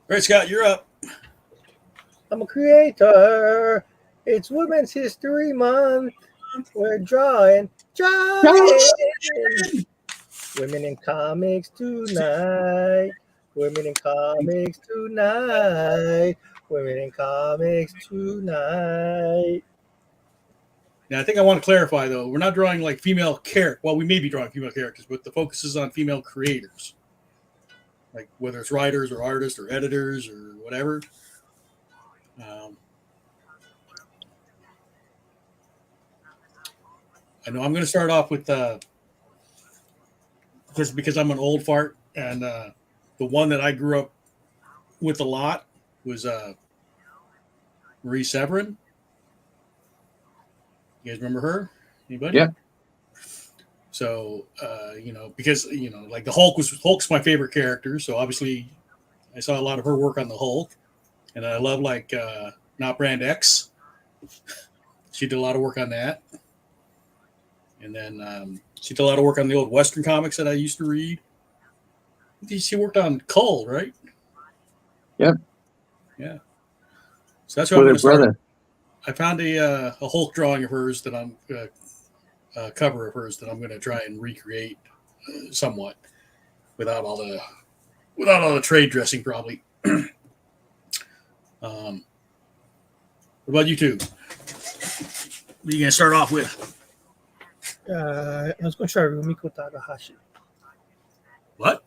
right, Scott, you're up. I'm a creator. It's Women's History Month. We're drawing. Women in comics tonight. Women in comics tonight. Women in comics tonight. Now, I think I want to clarify, though. We're not drawing like female characters. Well, we may be drawing female characters, but the focus is on female creators. Like whether it's writers or artists or editors or whatever. I know I'm going to start off with because I'm an old fart, and the one that I grew up with a lot was Marie Severin. You guys remember her? Anybody? Yeah. So because like the Hulk's my favorite character, so obviously I saw a lot of her work on the Hulk, and I love like Not Brand X. She did a lot of work on that. And then she did a lot of work on the old Western comics that I used to read. She worked on Cull, right? Yep. Yeah. So that's what I'm going to brother. start. I found a Hulk drawing of hers that I'm a cover of hers that I'm going to try and recreate somewhat without all the trade dressing, probably. What about you two? What are you going to start off with? I was going to try Rumiko Takahashi. What?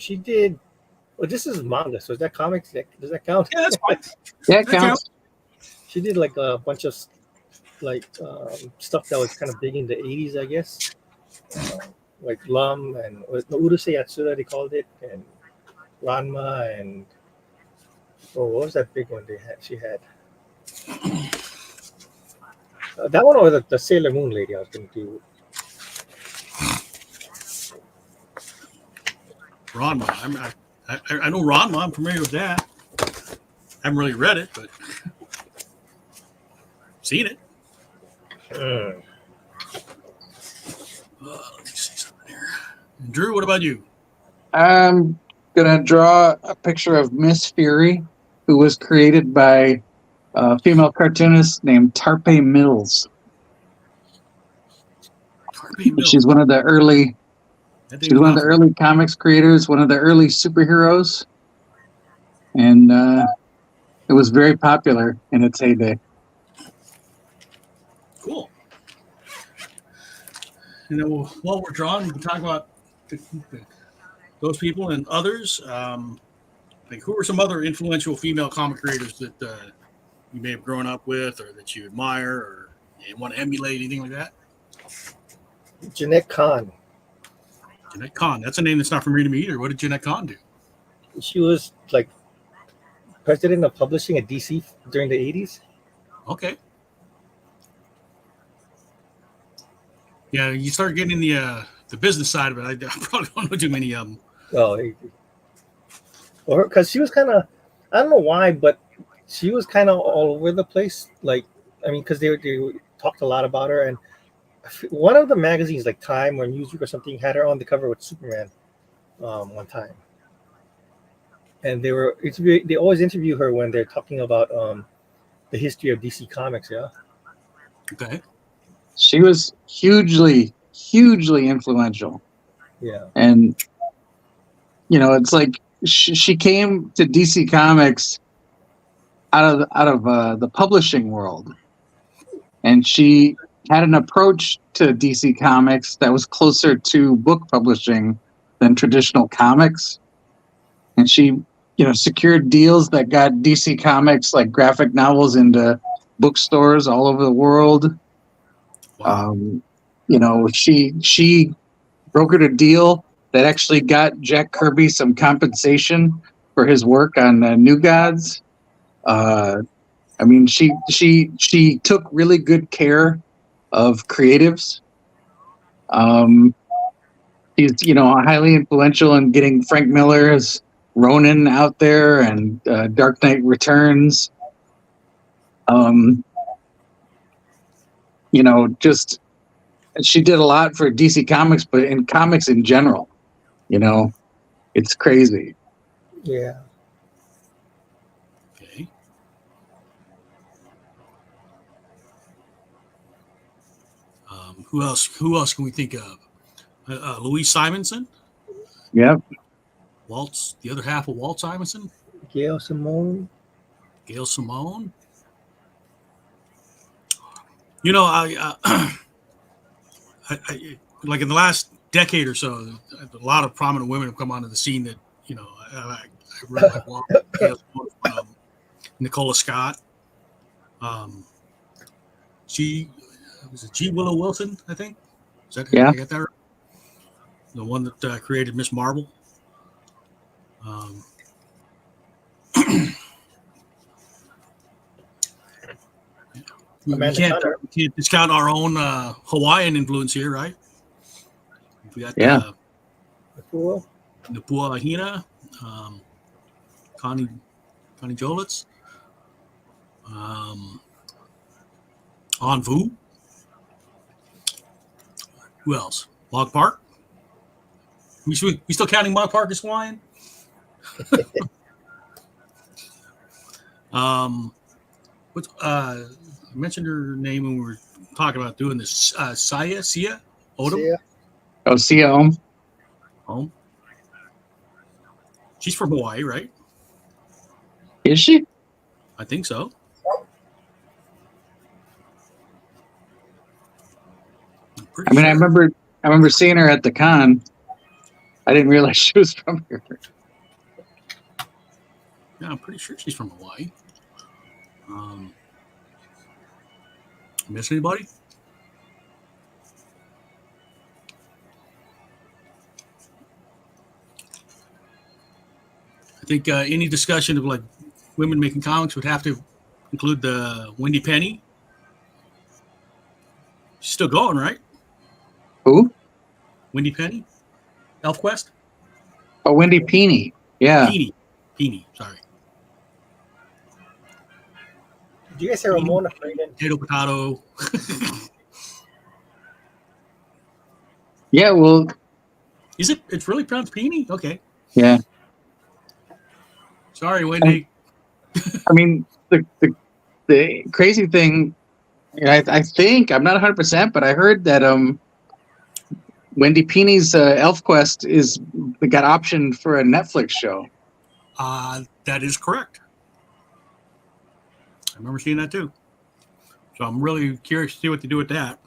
She did. Well, this is manga, so is that comics? Does that count? Yeah, that's fine. Yeah, it counts. She did like a bunch of stuff that was kind of big in the 80s, I guess. Like Lum and Urusei Yatsura, they called it, and Ranma, and what was that big one she had? That one or the Sailor Moon lady I was going to do. Ranma. I know Ranma. I'm familiar with that. I haven't really read it, but seen it. Let me see something here. Drew, what about you? I'm going to draw a picture of Miss Fury, who was created by a female cartoonist named Tarpe Mills. She's one of the early comics creators, one of the early superheroes, and it was very popular in its heyday. Cool. While we're drawing, we can talk about those people and others. Like, who are some other influential female comic creators that you may have grown up with, or that you admire, or you want to emulate, anything like that? Jeanette Kahn. Jeanette Kahn. That's a name that's not familiar to me either. What did Jeanette Kahn do? She was like president of publishing at DC during the 80s. Okay. Yeah, you start getting in the business side of it. I probably don't know too many of them. Oh, or because she was kind of, I don't know why, but she was kind of all over the place. Like, I mean, because they talked a lot about her, and one of the magazines, like Time or Newsweek or something, had her on the cover with Superman one time. And they always interview her when they're talking about the history of DC Comics. Yeah. Okay. She was hugely influential. Yeah. And it's like she came to DC Comics out of the publishing world, and she had an approach to DC Comics that was closer to book publishing than traditional comics. And she, secured deals that got DC Comics, like graphic novels, into bookstores all over the world. Wow. She brokered a deal that actually got Jack Kirby some compensation for his work on New Gods. She took really good care of creatives. He's highly influential in getting Frank Miller's Ronin out there and Dark Knight Returns. She did a lot for DC Comics, but in comics in general, it's crazy. Yeah. Okay. Who else? Who else can we think of? Louise Simonson, Yep. Waltz, the other half of Walt Simonson, Gail Simon. Gail Simone. You know, I like in the last decade or so, a lot of prominent women have come onto the scene that I really like. Walt, Gail Simone, Nicola Scott. Was it Wiilow Wilson? I think. Is that? Yeah. I got that right? The one that created Miss Marvel. We can't discount our own Hawaiian influence here, right? We got Napua Ahina, Conny Jolitz, Anh Vu. Who else? Mog Park. We still counting Mog Park as Hawaiian? I mentioned her name when we were talking about doing this. Sia Odom. Oh, Sia Home. She's from Hawaii, right? Is she? I think so. I mean, sure. I remember seeing her at the con. I didn't realize she was from here. Yeah, I'm pretty sure she's from Hawaii. Miss anybody? I think any discussion of like women making comics would have to include the Wendy Penni. She's still going, right? Who? Wendy Penni? ElfQuest? Oh, Wendy Penni. Yeah. Penni, sorry. Did you guys hear Ramona Fradon? Potato. Yeah, well. Is it? It's really pronounced Penni? Okay. Yeah. Sorry, Wendy. I mean, the crazy thing, I think, I'm not 100%, but I heard that Wendy Penni's ElfQuest got optioned for a Netflix show. That is correct. I remember seeing that too. So I'm really curious to see what they do with that.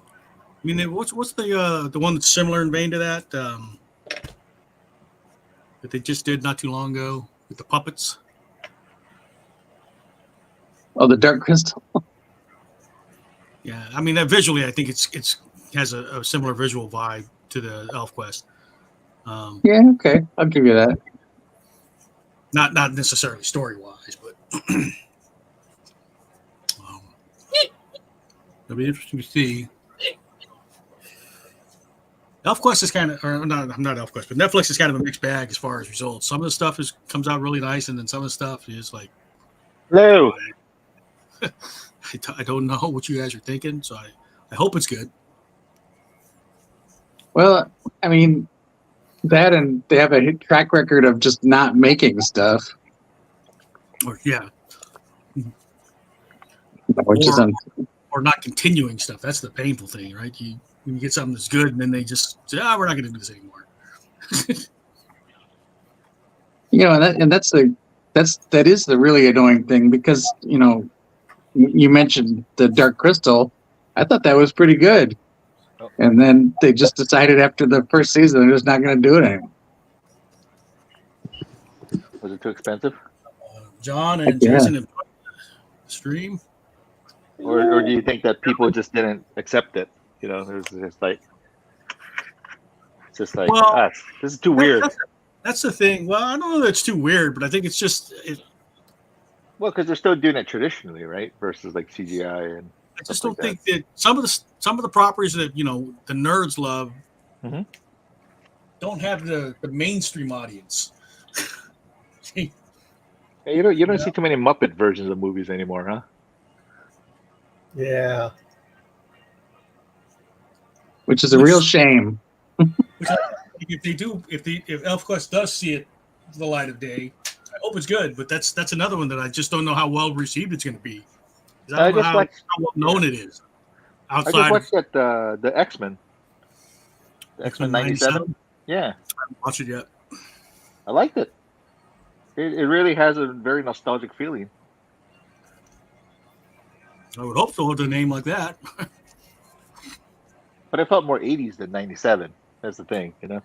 I mean, what's the one that's similar in vein to that that they just did not too long ago with the puppets? Oh, the Dark Crystal. Yeah, I mean that visually, I think it's has a similar visual vibe to the ElfQuest. Yeah, okay, I'll give you that. Not necessarily story wise, but it'll be interesting to see. ElfQuest is kind of, or not ElfQuest, but Netflix is kind of a mixed bag as far as results. Some of the stuff comes out really nice, and then some of the stuff is like, no. I don't know what you guys are thinking, so I hope it's good. Well, I mean, that and they have a track record of just not making stuff. Or not continuing stuff. That's the painful thing, right? When you get something that's good, and then they just say, we're not going to do this anymore. That is the really annoying thing, because you mentioned the Dark Crystal. I thought that was pretty good. Oh. And then they just decided after the first season they're just not going to do it anymore. Was it too expensive? John and Jason have stream. Or do you think that people just didn't accept it? It was just like, this is too weird. That's the thing. Well, I don't know that it's too weird, but I think it's just well, because they're still doing it traditionally, right? Versus like CGI and. I just don't think that some of the properties that the nerds love don't have the mainstream audience. Hey, you don't see too many Muppet versions of movies anymore, huh? Yeah. Which is a real shame. if ElfQuest does see it the light of day, I hope it's good. But that's another one that I just don't know how well received it's going to be. I don't know how well known it is. Outside, I just watched the X-Men. The X-Men 97. Yeah, I haven't watched it yet. I liked it. It really has a very nostalgic feeling. I would hope so with a name like that. But I felt more 80s than 97. That's the thing, you know?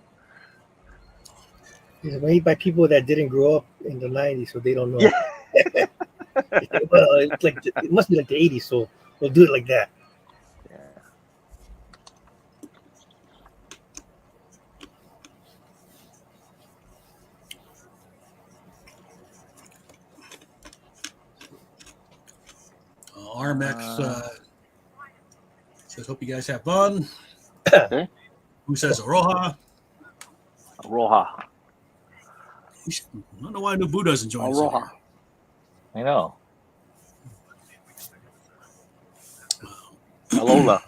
It's made by people that didn't grow up in the 90s, so they don't know. Yeah. Well, it's like it must be like the 80s, so we'll do it like that. Yeah. RMX says, hope you guys have fun. Okay. Who says Aroha? Aroha. I don't know why Nubu doesn't join us. Aroha. I know. Alola.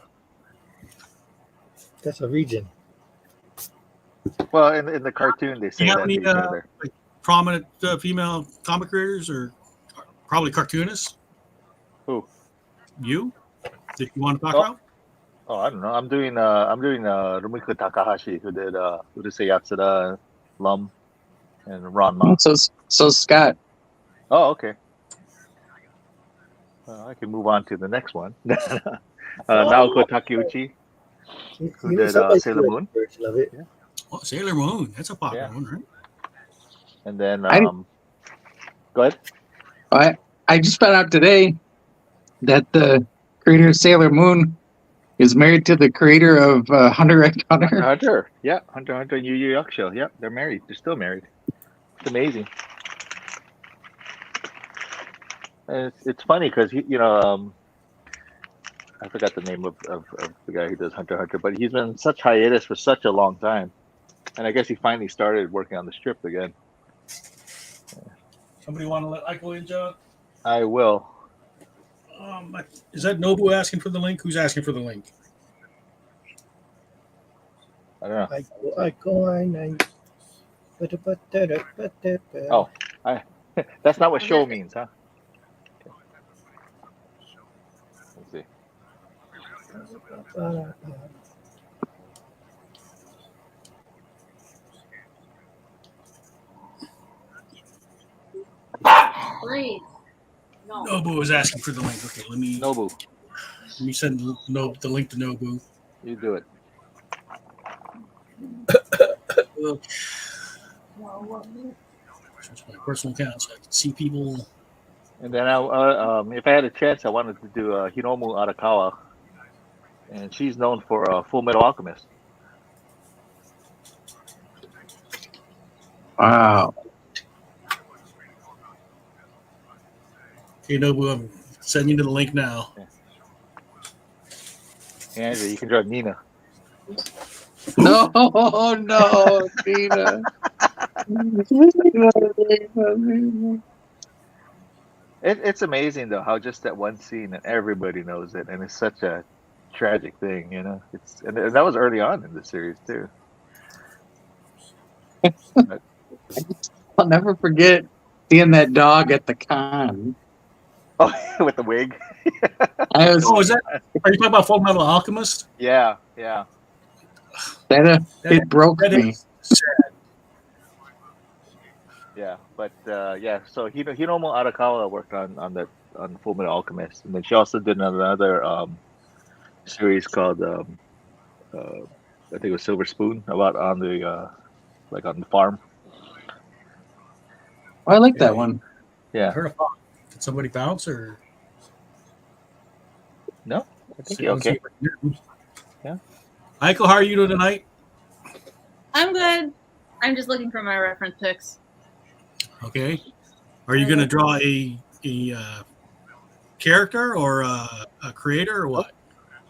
That's a region. Well, in the cartoon, they say Do you have that any to each other. like prominent female comic creators or probably cartoonists? Who? You? That you want to talk about? Oh, I don't know. I'm doing Rumiko Takahashi, who did Urusei Yatsura, Lum, and Ranma. So Scott. Oh, okay. I can move on to the next one. Naoko Takeuchi, who did Sailor Moon. Of it. Yeah. Oh, Sailor Moon. That's a popular one, right? And then, go ahead. I just found out today that the creator of Sailor Moon is married to the creator of Hunter x Hunter. Hunter, yeah. Hunter and Yu Yu Hakusho. Yeah, they're married. They're still married. It's amazing. And it's funny because, I forgot the name of the guy who does Hunter x Hunter, but he's been in such hiatus for such a long time. And I guess he finally started working on the strip again. Somebody want to let Aiko in, John? I will. Is that Nobu asking for the link? Who's asking for the link? I don't know. Oh, That's not what show means, huh? Let's see. Please. No. Nobu is asking for the link. Okay, let me send the link to Nobu. You do it. It's my personal account, so I can see people. And then if I had a chance, I wanted to do Hiromu Arakawa, and she's known for Full Metal Alchemist. Wow. Okay, Nobu, I'm sending you the link now. Andrew, you can draw Nina. No, Nina. It's amazing though how just that one scene and everybody knows it, and it's such a tragic thing, you know. And that was early on in the series too. I'll never forget seeing that dog at the con. Oh, with the wig. Are you talking about Full Metal Alchemist? Yeah. It broke me. Sad. Yeah, but so Hiromu Arakawa worked on Full Metal Alchemist, and then she also did another series called I think it was Silver Spoon, about on the farm. Oh, I like that one. Yeah. Did somebody bounce or No? I think you're okay. Yeah. Aiko, how are you doing tonight? I'm good. I'm just looking for my reference pics. Okay. Are you going to draw a character or a creator or what?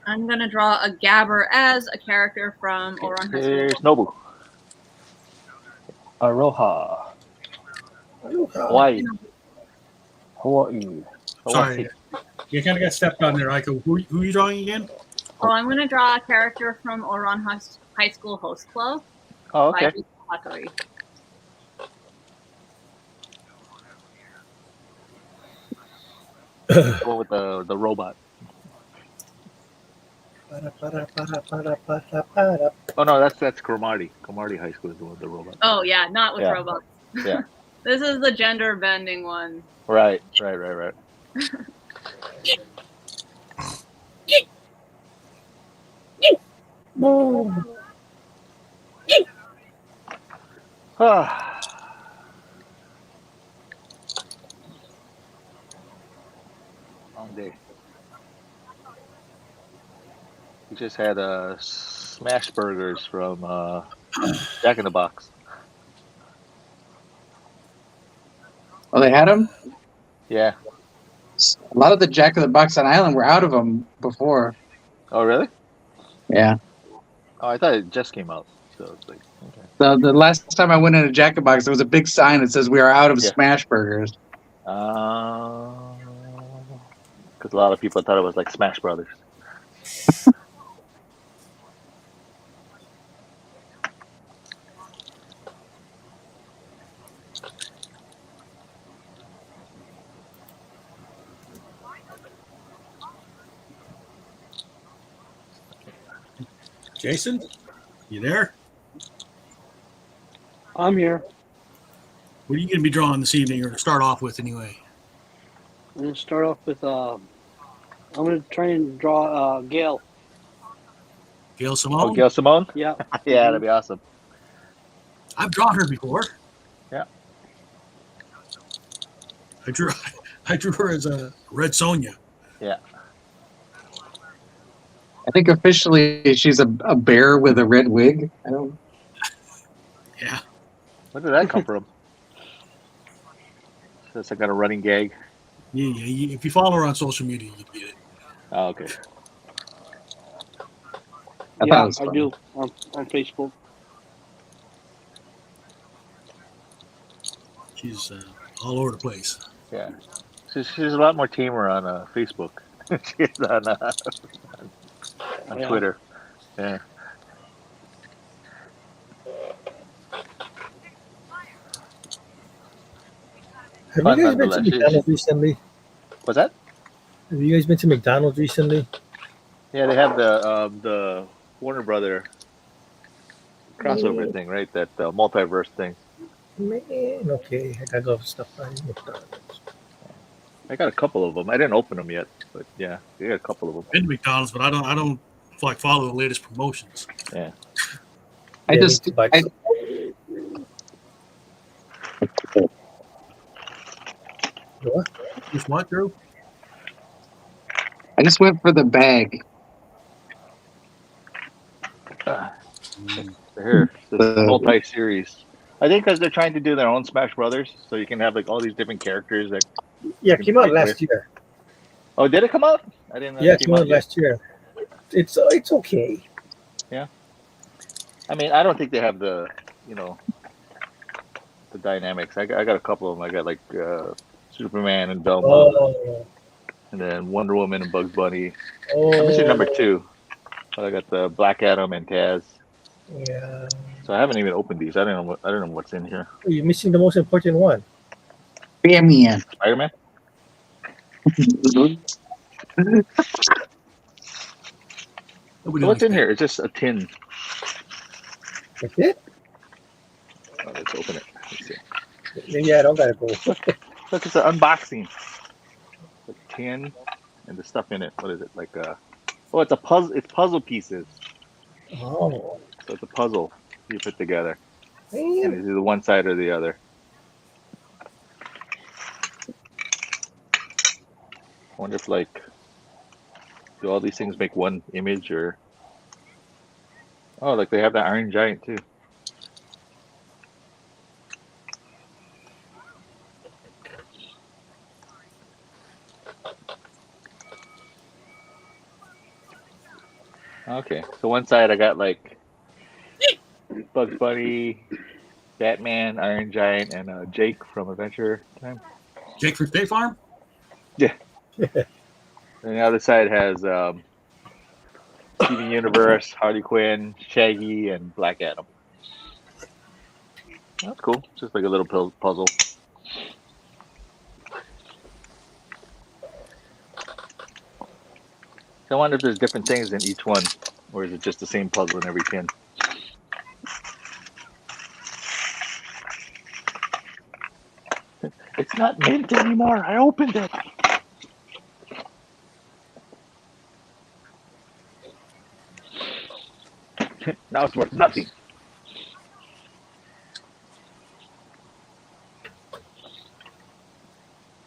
I'm going to draw a Gabber as a character from Ouran High School. There's Nobu. Aroha. Hawaii. Sorry. You kind of got stepped on there, Aiko. Who are you drawing again? Oh, I'm going to draw a character from Ouran High School Host Club. Oh, okay. by Hatori. The one with the robot. Oh no, that's Cromartie. Cromartie High School is the one with the robot. Oh yeah, not with Yeah. robots. Yeah. This is the gender bending one. Right. Long day. We just had smash burgers from Jack in the Box. Oh, they had them? Yeah. A lot of the Jack in the Box on Island were out of them before. Oh, really? Yeah. Oh, I thought it just came out. So it's like, okay. The last time I went in a Jack in the Box, there was a big sign that says we are out of Yeah. smash burgers. Because a lot of people thought it was like Smash Brothers. Jason, you there? I'm here. What are you going to be drawing this evening, or to start off with anyway? I'm going to start off with, I'm going to try and draw Gail. Gail Simon? Oh, Gail Simon? Yeah. Yeah, that'd be awesome. I've drawn her before. Yeah. I drew her as a Red Sonja. Yeah. I think officially she's a bear with a red wig. I don't. Yeah. Where did that come from? That's like a running gag. Yeah. If you follow her on social media, you get it. Oh, okay. I thought it Yeah, was I funny. do on Facebook. She's all over the place. Yeah. She's a lot more tamer on Facebook. She's on Yeah. Twitter. Yeah. Have Fun you guys been to nonetheless. McDonald's recently? What's that? Have you guys been to McDonald's recently? Yeah, they have the Warner Brother crossover thing, right? That multiverse thing. Man, okay. I gotta go stuff on McDonald's. I got a couple of them. I didn't open them yet, but yeah, they got a couple of them. Been to McDonald's, but I don't like follow the latest promotions. Yeah. I Yeah, just me too, but- I, What? Just what, Drew? I just went for the bag. Here, this multi-series. I think because they're trying to do their own Smash Brothers, so you can have like all these different characters. That Yeah, it came out last year. oh, did it come out? I didn't know. Yeah, it it came out yet. last year. It's okay. I mean, I don't think they have the the dynamics. I got a couple of them. I got like Superman and Velma, Oh, and then Wonder Woman and Bugs Bunny. oh. I'm missing number 2. I got the Black Adam and Taz. Yeah. So I haven't even opened these. I don't know what's in here. You're missing the most important one. Batman. Spider-Man. Nobody So what's likes in here? It's just a tin. That's it? Oh, let's open it. Let's see. Yeah, I don't gotta go. Look, it's an unboxing. The tin and the stuff in it. What is it? Like oh, it's a puzzle. It's puzzle pieces. Oh, So it's a puzzle you put together. And man. it's either one side or the other. I wonder if like do all these things make one image or oh, like they have that Iron Giant too. Okay, so one side I got like Bugs Bunny, Batman, Iron Giant, and Jake from Adventure Time. Jake from State Farm? And the other side has Steven Universe, Harley Quinn, Shaggy, and Black Adam. That's cool. Just like a little puzzle. I wonder if there's different things in each one, or is it just the same puzzle in every pin? It's not mint anymore. I opened it. Now it's worth nothing.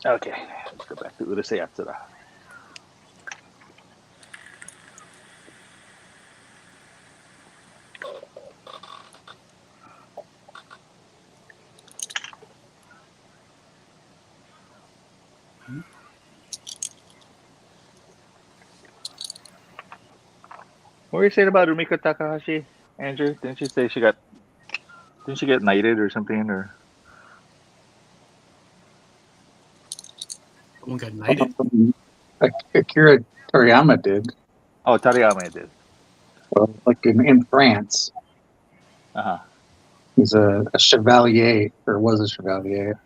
Okay, let's go back to Urusei Yatsura. What were you saying about Rumiko Takahashi, Andrew? Didn't she say she got? Didn't she get knighted or something? Or Someone got knighted. Akira Toriyama did. oh, Tariyama did. Well, like in France, he's a chevalier, or was a chevalier.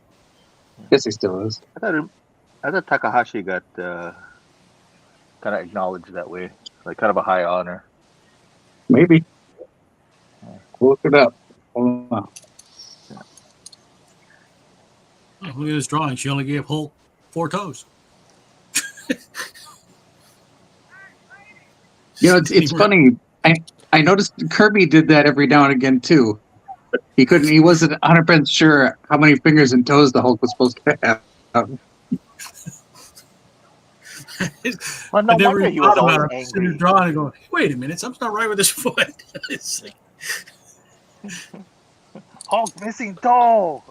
I guess he still is. I thought Takahashi got kind of acknowledged that way, like kind of a high honor. Maybe. Look it up. Hold on. Oh, look at this drawing. She only gave Hulk 4 toes. You know, it's funny. I noticed Kirby did that every now and again too. He wasn't 100% sure how many fingers and toes the Hulk was supposed to have. Well, no wonder he was always Sitting angry. drawing and going, wait a minute, something's not right with this foot. It's like, Hulk missing toe.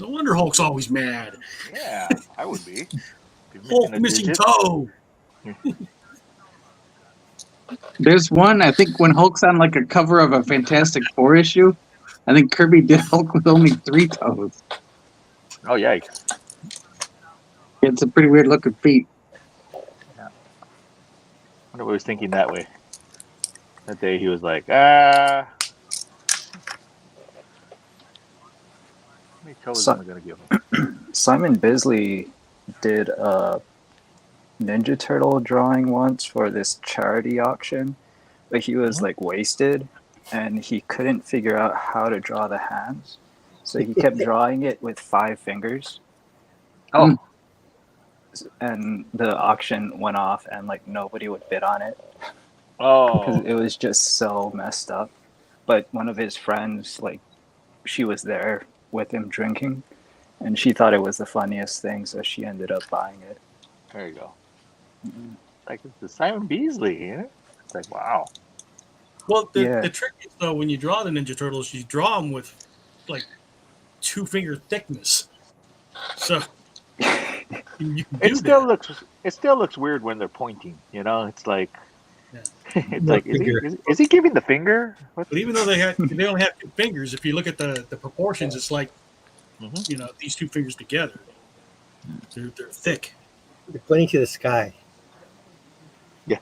no wonder Hulk's always mad. Yeah, I would be. Hulk missing toe. There's one, I think, when Hulk's on like a cover of a Fantastic Four issue. I think Kirby did Hulk with only 3 toes. Oh, yikes. It's a pretty weird looking feat. Yeah. I wonder what he was thinking that way. That day he was like, How many toes am I going to give him? Simon Bisley did a Ninja Turtle drawing once for this charity auction, but he was like wasted and he couldn't figure out how to draw the hands, so he kept drawing it with 5 fingers. Oh. And the auction went off and like nobody would bid on it Oh. because it was just so messed up. But one of his friends, like, she was there with him drinking and she thought it was the funniest thing, so she ended up buying it. There you go. Like, it's the Simon Beasley, yeah? It's like, wow. Well, the trick is, though, when you draw the Ninja Turtles, you draw them with, like, 2-finger thickness. So, you can do It still looks weird when they're pointing, you know? It's like, it's No like, is he giving the finger? But even though they only have 2 fingers, if you look at the proportions, it's like, you know, these 2 fingers together. They're thick. They're pointing to the sky. Yeah.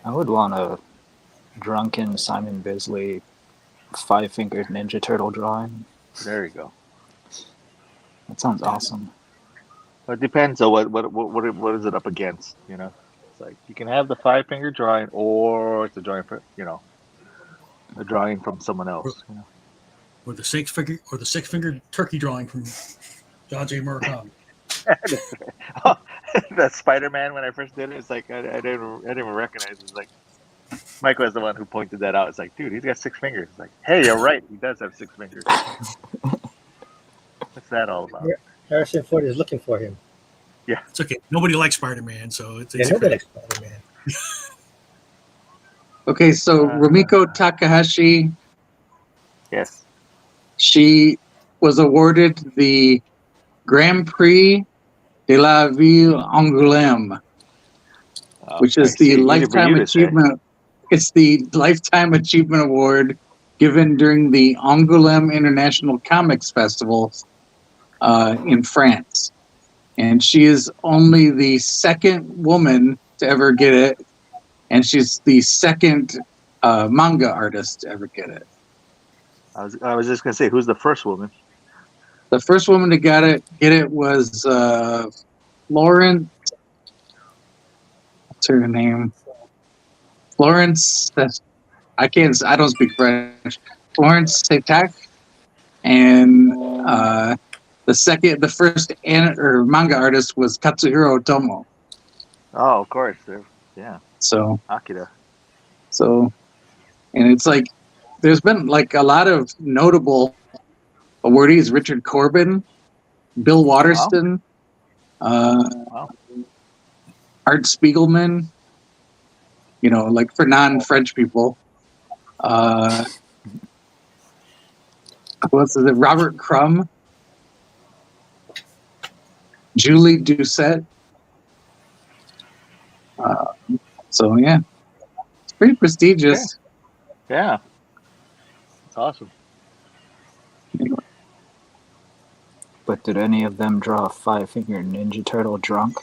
I would want a drunken Simon Bisley 5-fingered Ninja Turtle drawing. There you go. That sounds awesome. Well, it depends on what is it up against, you know? It's like, you can have the 5-finger drawing, or it's a drawing for, you know, a drawing from someone else. You know? Or the 6-finger turkey drawing from John J. Murakami. That Spider-Man, when I first did it, it's like I didn't even recognize it. It's like Mike was the one who pointed that out. It's like, dude, he's got 6 fingers. It's like, hey, you're right, he does have 6 fingers. What's that all about? Harrison Ford is looking for him. Yeah, it's okay. Nobody likes Spider-Man, so it's nobody likes Spider-Man. Okay, so Rumiko Takahashi. Yes. She was awarded the Grand Prix de la Ville Angoulême, which is the Lifetime Achievement. It's the Lifetime Achievement Award given during the Angoulême International Comics Festival in France. And she is only the second woman to ever get it. And she's the second manga artist to ever get it. I was just gonna say, who's the first woman? The first woman to get it was Florence. What's her name? Florence. I don't speak French. Florence Setak, and the first manga artist was Katsuhiro Otomo. Oh, of course. Yeah. So Akira. and it's like there's been like a lot of notable awardees: Richard Corbin, Bill Waterston, Wow. Art Spiegelman. You know, like for non-French people. Who else is it? Robert Crumb, Julie Doucette. So yeah, it's pretty prestigious. Okay. Yeah. It's awesome. But did any of them draw a 5-finger Ninja Turtle drunk?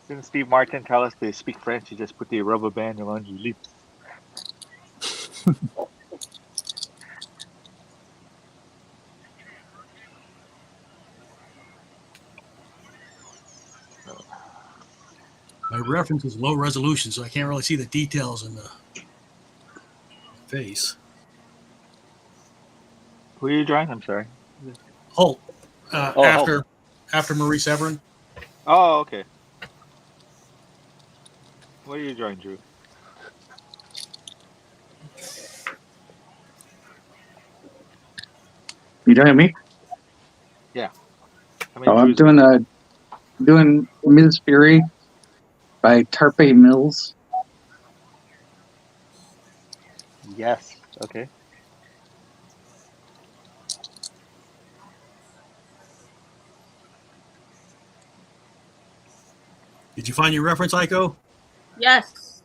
Didn't Steve Martin tell us to speak French? You just put the rubber band around your lips. My reference is low resolution, so I can't really see the details in the face. Who are you drawing? I'm sorry. Hulk. Hulk. After Maurice Everen. Oh, okay. What are you drawing, Drew? You drawing me? Yeah. I'm doing Ms. Fury by Tarpe Mills. Yes. Okay. Did you find your reference, Aiko? Yes.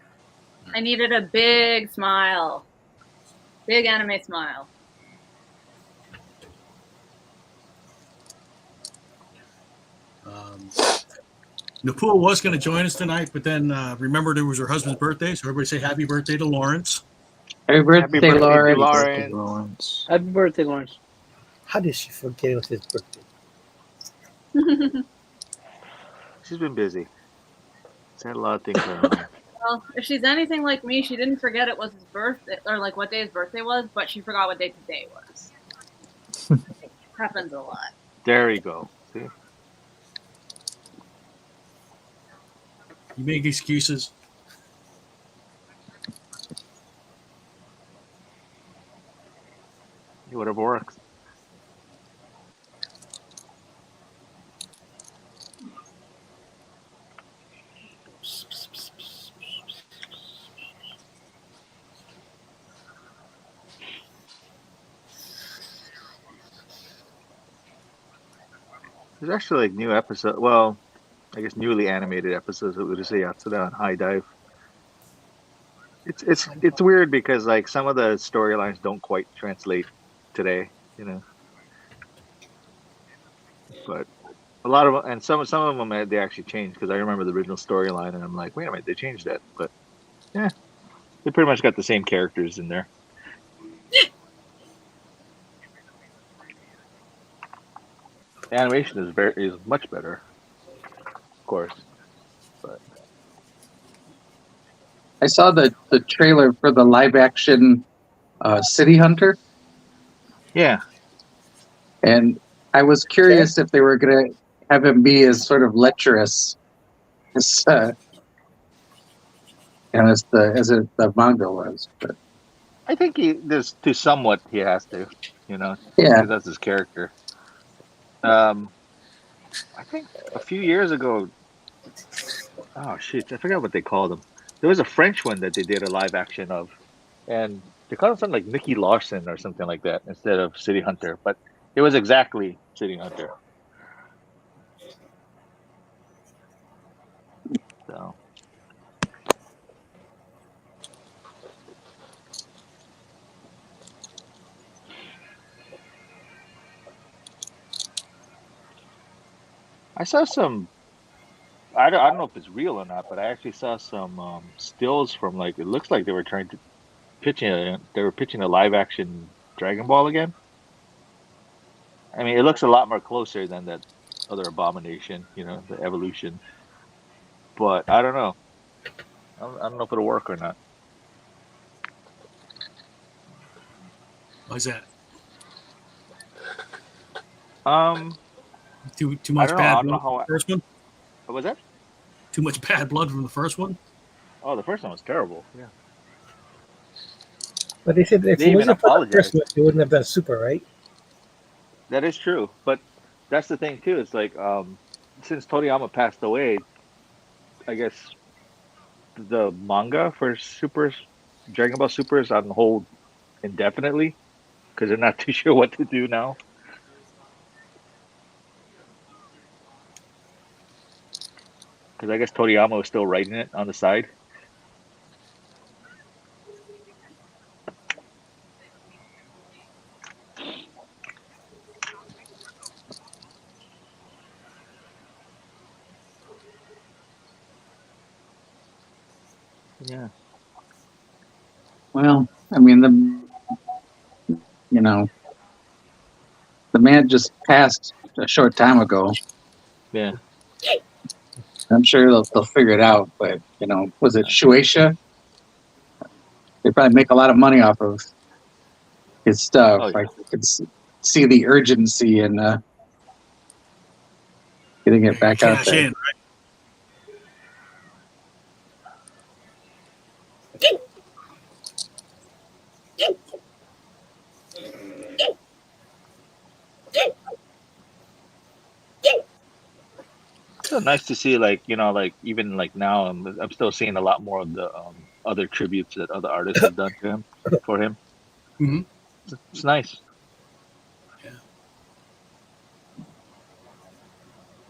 I needed a big smile. Big anime smile. Napua was going to join us tonight, but then remembered it was her husband's birthday, so everybody say happy birthday to Lawrence. Happy birthday, Lawrence. Lawrence. Happy birthday, Lawrence. How did she forget it was his birthday? She's been busy. She's had a lot of things going on. Well, if she's anything like me, she didn't forget it was his birthday, or like what day his birthday was, but she forgot what day today was. Happens a lot. There you go. See? You make excuses. Whatever works. There's actually like new episodes. Well, I guess newly animated episodes of Urusei Yatsura on High Dive. It's weird because like some of the storylines don't quite translate today, you know. But a lot of them, and some of them they actually changed because I remember the original storyline and I'm like, wait a minute, they changed that. But yeah, they pretty much got the same characters in there. The animation is much better, of course. But I saw the trailer for the live action City Hunter. yeah, And I was curious if they were going to have him be as sort of lecherous as the manga was. But I think there's to somewhat he has to, you know, yeah, because that's his character. I think a few years ago. Oh shit! I forgot what they called him. There was a French one that they did a live action of, and they called him something like Nicky Larson or something like that instead of City Hunter. But it was exactly City Hunter. So. don't know if it's real or not, but I actually saw some stills from like it looks like they were trying to pitching a live action Dragon Ball again. I mean, it looks a lot more closer than that other abomination, the evolution. But I don't know. I don't know if it'll work or not. Why's that? Too I much don't know. I bad don't know blood from how. the first one? What was that? Too much bad blood from the first one? Oh, the first one was terrible. Yeah. But they said if They it even wasn't for the apologized. first one, it wouldn't have been super, right? That is true, but that's the thing too. It's like since Toriyama passed away, I guess the manga for Dragon Ball Super is on hold indefinitely because they're not too sure what to do now. Because I guess Toriyama was still writing it on the side. Yeah. Well, I mean, the man just passed a short time ago. Yeah. I'm sure they'll figure it out. But was it Shueisha? They probably make a lot of money off of his stuff. Oh, yeah. I could see the urgency in getting it back out Cash there. in, right? It's so nice to see, even now, I'm still seeing a lot more of the other tributes that other artists have done to him, for him. Mm-hmm. It's nice.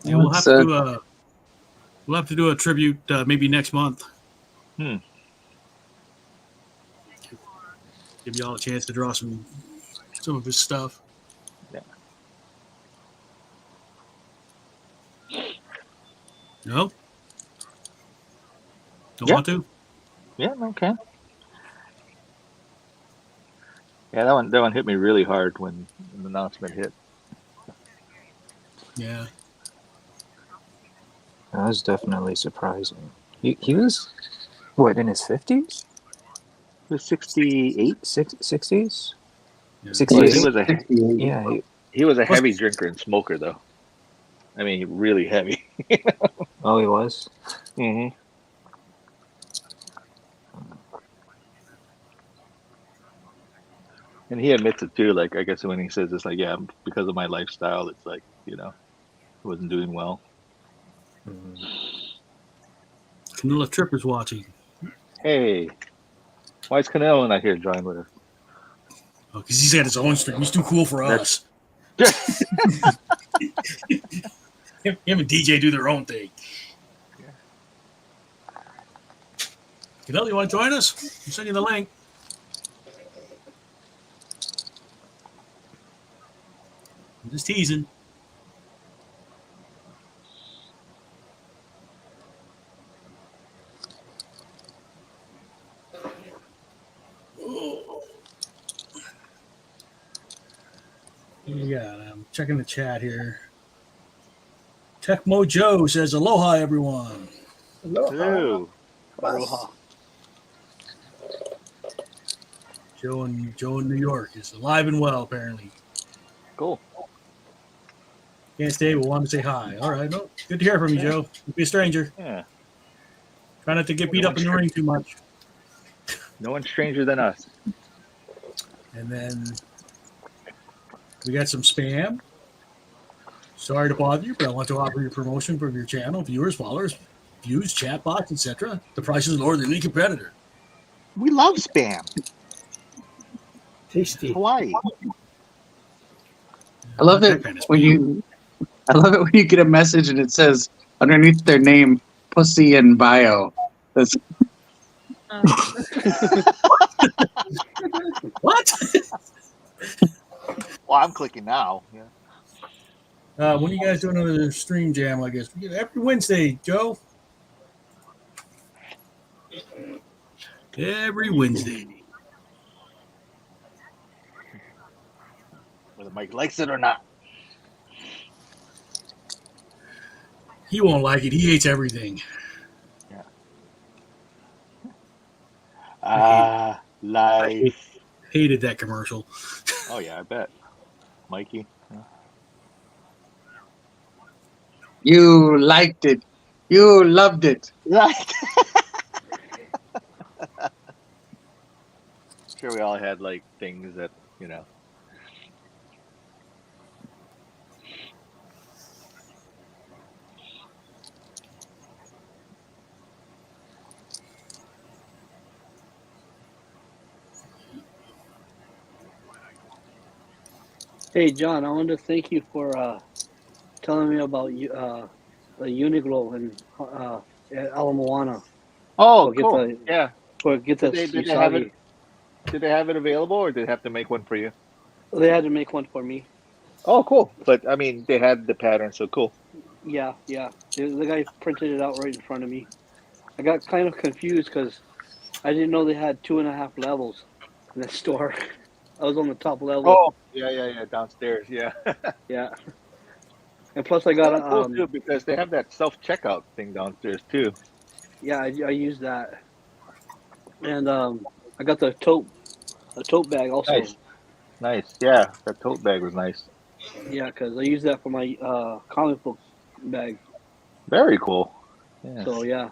Yeah, we'll have to do a tribute maybe next month. Give y'all a chance to draw some of his stuff. Yeah. No? Don't Yeah. want to? Yeah, okay. Yeah, that one hit me really hard when the announcement hit. Yeah. That was definitely surprising. He was, what, in his 50s? It was 68. 60s? Yeah. 68? Yeah. He was a heavy drinker and smoker, though. I mean, really heavy. Oh, he was? Mm-hmm. And he admits it too. Like, I guess when he says it's like, yeah, because of my lifestyle, it's like, I wasn't doing well. Canilla Tripper's watching. Hey, why is Canelo not here drawing with us? Oh, because he's got his own stream. He's too cool for us. Him and DJ do their own thing. Canelo, you want to join us? I'll send you the link. I'm just teasing. Yeah, I'm checking the chat here. Tecmo Joe says, aloha, everyone. Hello. Aloha. Joe in New York is alive and well, apparently. Cool. Can't stay, but wanted to say hi. All right, no, good to hear from you, Joe. Don't be a stranger. Yeah. Try not to get beat up in the ring too much. No one's stranger than us. And then we got some spam. Sorry to bother you, but I want to offer you promotion from your channel, viewers, followers, views, chat box, etc. The price is lower than any competitor. We love spam. Tasty. Hawaii. I love it when you get a message and it says underneath their name, "pussy in bio." That's What? Well, I'm clicking now. Yeah. When are you guys doing another stream jam like this? Every Wednesday, Joe. Every Wednesday. Whether Mike likes it or not. He won't like it. He hates everything. Life. Hated that commercial. Oh yeah, I bet. Mikey. You liked it. You loved it. Right. Sure, we all had like things that, you know. Hey, John, I wanted to thank you for telling me about the Uniqlo and at Ala Moana. Oh, Get cool. the- Get the Did they have it? Usagi. Did they have it available, or did they have to make one for you? They had to make one for me. Oh, cool. But I mean, they had the pattern, so cool. Yeah. The guy printed it out right in front of me. I got kind of confused because I didn't know they had 2.5 levels in the store. I was on the top level. Oh, yeah, downstairs, yeah. Yeah. And plus, I got That's cool too, because they have that self checkout thing downstairs too. yeah, I used that, and I got the tote bag also. Nice. Yeah, that tote bag was nice. Yeah, because I use that for my comic book bag. Very cool. Yeah. So yeah,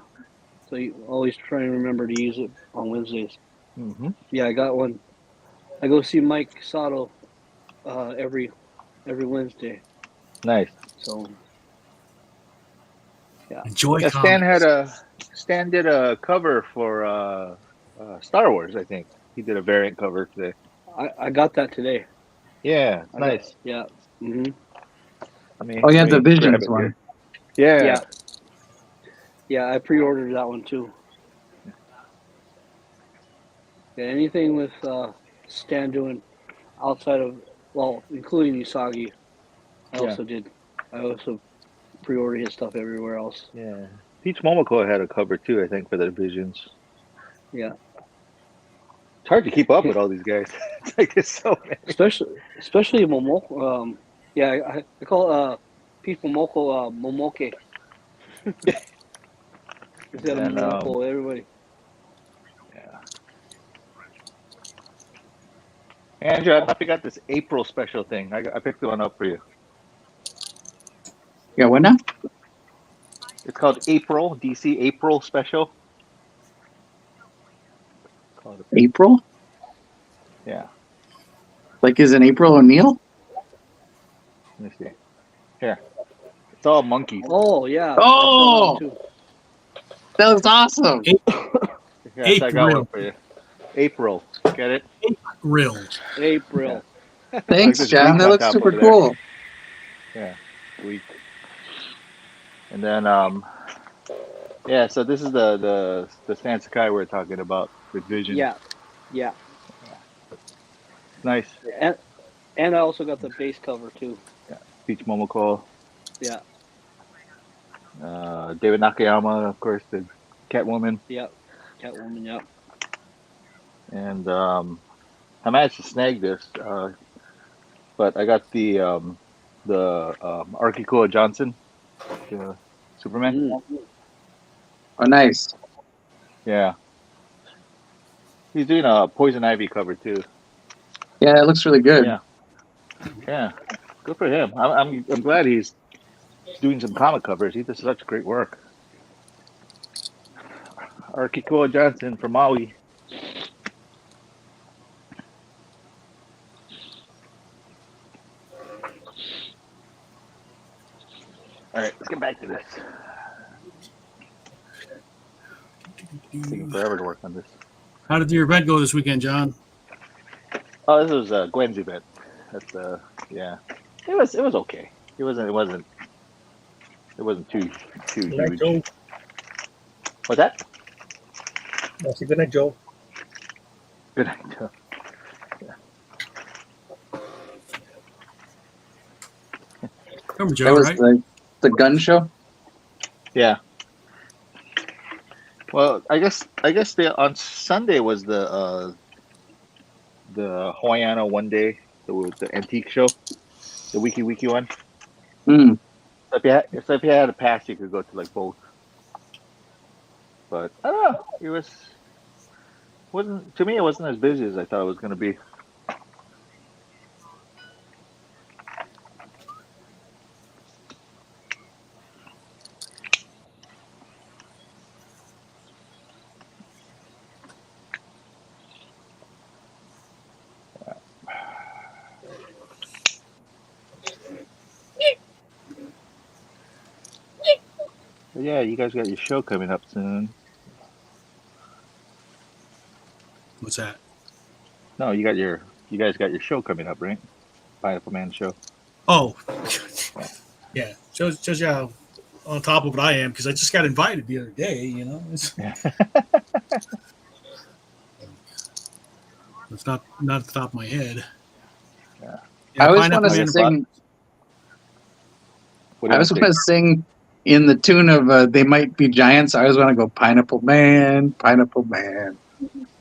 so you always try and remember to use it on Wednesdays. Mm-hmm. Yeah, I got one. I go see Mike Sato every Wednesday. Nice. So yeah. Enjoy Yeah, comics. Stan did a cover for Star Wars, I think. He did a variant cover today. I got that today. Yeah, nice. Yeah. Mm-hmm. I mean, Oh, yeah, the let me grab Visions it one. here. Yeah. Yeah. Yeah, I pre-ordered that one too. Yeah, anything with Stan doing outside of, well, including Usagi, I also did. I also pre-ordered his stuff everywhere else. Yeah. Peach Momoko had a cover too, I think, for the Visions. Yeah, It's hard to keep up with all these guys. It's like there's so many. especially Momoko. Yeah, I call Peach Momoko Momoke. Instead of And, Momoko, everybody. Yeah. Andrew, I hope you got this April special thing. I picked one up for you. Yeah, what now? It's called April, DC April special. Called April? Yeah. Like, is it April O'Neil? Let me see. Here. It's all monkeys. Oh yeah. Oh! I saw that one too. That was awesome. Yes, I got one for you. April. Get it? Grill. April. Thanks, this John. week That on looks top super over there. cool. Yeah. Week. And then yeah, so this is the Stan Sakai we're talking about with Vision. Yeah. Nice. And I also got the base cover too. Peach Momoko. Yeah. David Nakayama, of course, the Catwoman. Yep. Catwoman. Yep. And I managed to snag this, but I got the Arkikoa Johnson, the Superman. Oh, nice. Yeah, he's doing a Poison Ivy cover too. Yeah, it looks really good. Yeah, good for him. I'm glad he's doing some comic covers. He does such great work. Arkikoa Johnson from Maui. All right, let's get back to this. It's taking forever to work on this. How did your event go this weekend, John? Oh, this was Gwen's event. That's yeah. It was okay. It wasn't too Good night, huge. Joe. What's that? That's a good night, Joe. Good idea. Remember That Joe, was right? the gun show? Yeah. Well, I guess on Sunday was the Hawaiiana one day, the antique show, the wiki one. Mm. So if you had a pass, you could go to like both. But I don't know. It wasn't to me. It wasn't as busy as I thought it was going to be. But yeah, you guys got your show coming up soon. What's that? No, you guys got your show coming up, right? Pineapple Man show. Oh, yeah. Shows you how on top of what I am because I just got invited the other day. You know, it's not at the top of my head. Yeah. Yeah, I always Pineapple want to Man. sing. What do I you always want want to to sing in the tune of "They Might Be Giants." I always want to go Pineapple Man, Pineapple Man,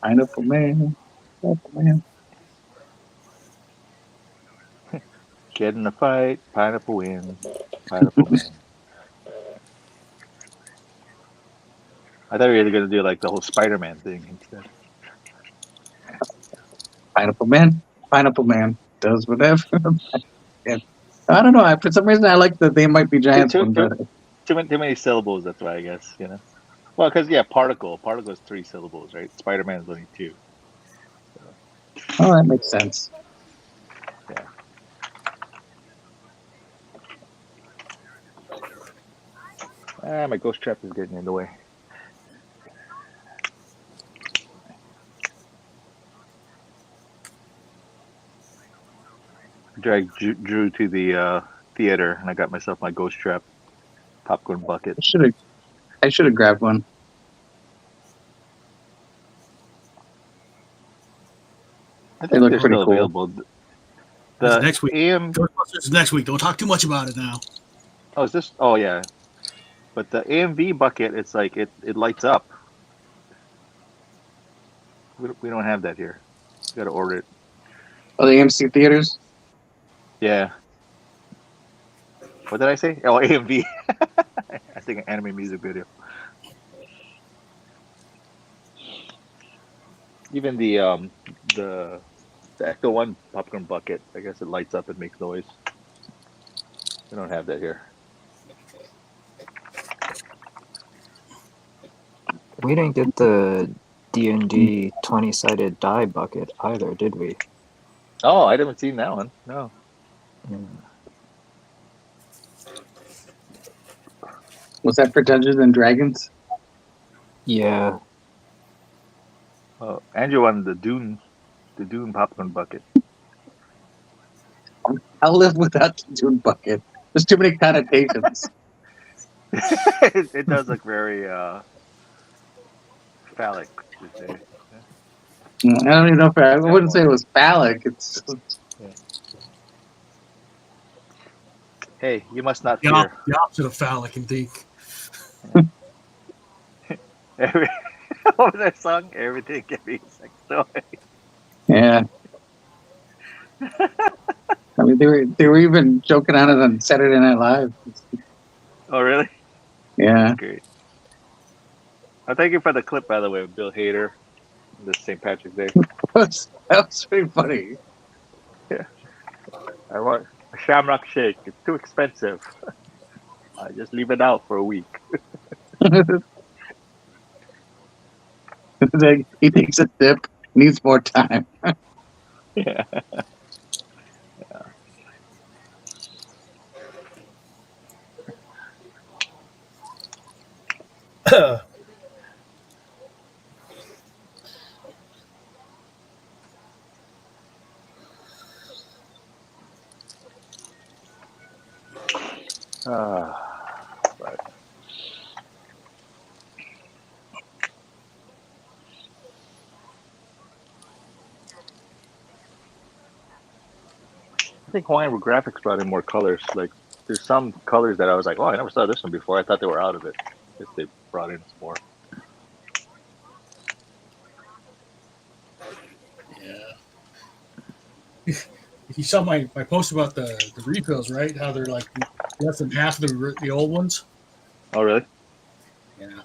Pineapple Man, Pineapple Man. Get in a fight, Pineapple wins, Pineapple Man. I thought we were going to do like the whole Spider-Man thing instead. Pineapple Man, Pineapple Man does whatever. Yeah. I don't know. For some reason, I like the "They Might Be Giants" one better. Too many syllables. That's why I guess Well, because particle is 3 syllables, right? Spider-Man is only 2. Oh, that makes sense. Yeah. My ghost trap is getting in the way. Dragged Drew to the theater, and I got myself my ghost trap popcorn bucket. I should have grabbed one. I They think look they're pretty still cool. available. It's next week. AM. Ghostbusters is next week. Don't talk too much about it now. Oh, is this? Oh, yeah. But the AMV bucket, it's like it lights up. We don't have that here. You got to order it. Oh, the AMC theaters. Yeah. What did I say? Oh, AMV. I think an anime music video. Even the Ecto One popcorn bucket, I guess it lights up and makes noise. We don't have that here. We didn't get the D&D 20-sided die bucket either, did we? Oh, I haven't seen that one. No. Was that for Dungeons and Dragons? Yeah. Oh, Andrew wanted the Dune popcorn bucket. I'll live without the Dune bucket. There's too many connotations. It does look very phallic, to say. I don't even know if I wouldn't say it was phallic. It's Yeah. Hey, you must not fear. The opposite of phallic, indeed. What was that song? Everything can be a sex toy. yeah. I mean, they were even joking on it on Saturday Night Live. Oh, really? Yeah. That's great. Thank you for the clip, by the way, of Bill Hader, this St. Patrick's Day. that was pretty funny. Yeah. I want a Shamrock Shake. It's too expensive. I just leave it out for a week. He takes a sip, needs more time. Yeah. Right. I think Hawaiian Graphics brought in more colors. Like, there's some colors that I was like, oh, I never saw this one before. I thought they were out of it. I guess they brought in some more. you saw my post about the refills, right? How they're like less than half of the old ones. Oh, really? Yeah.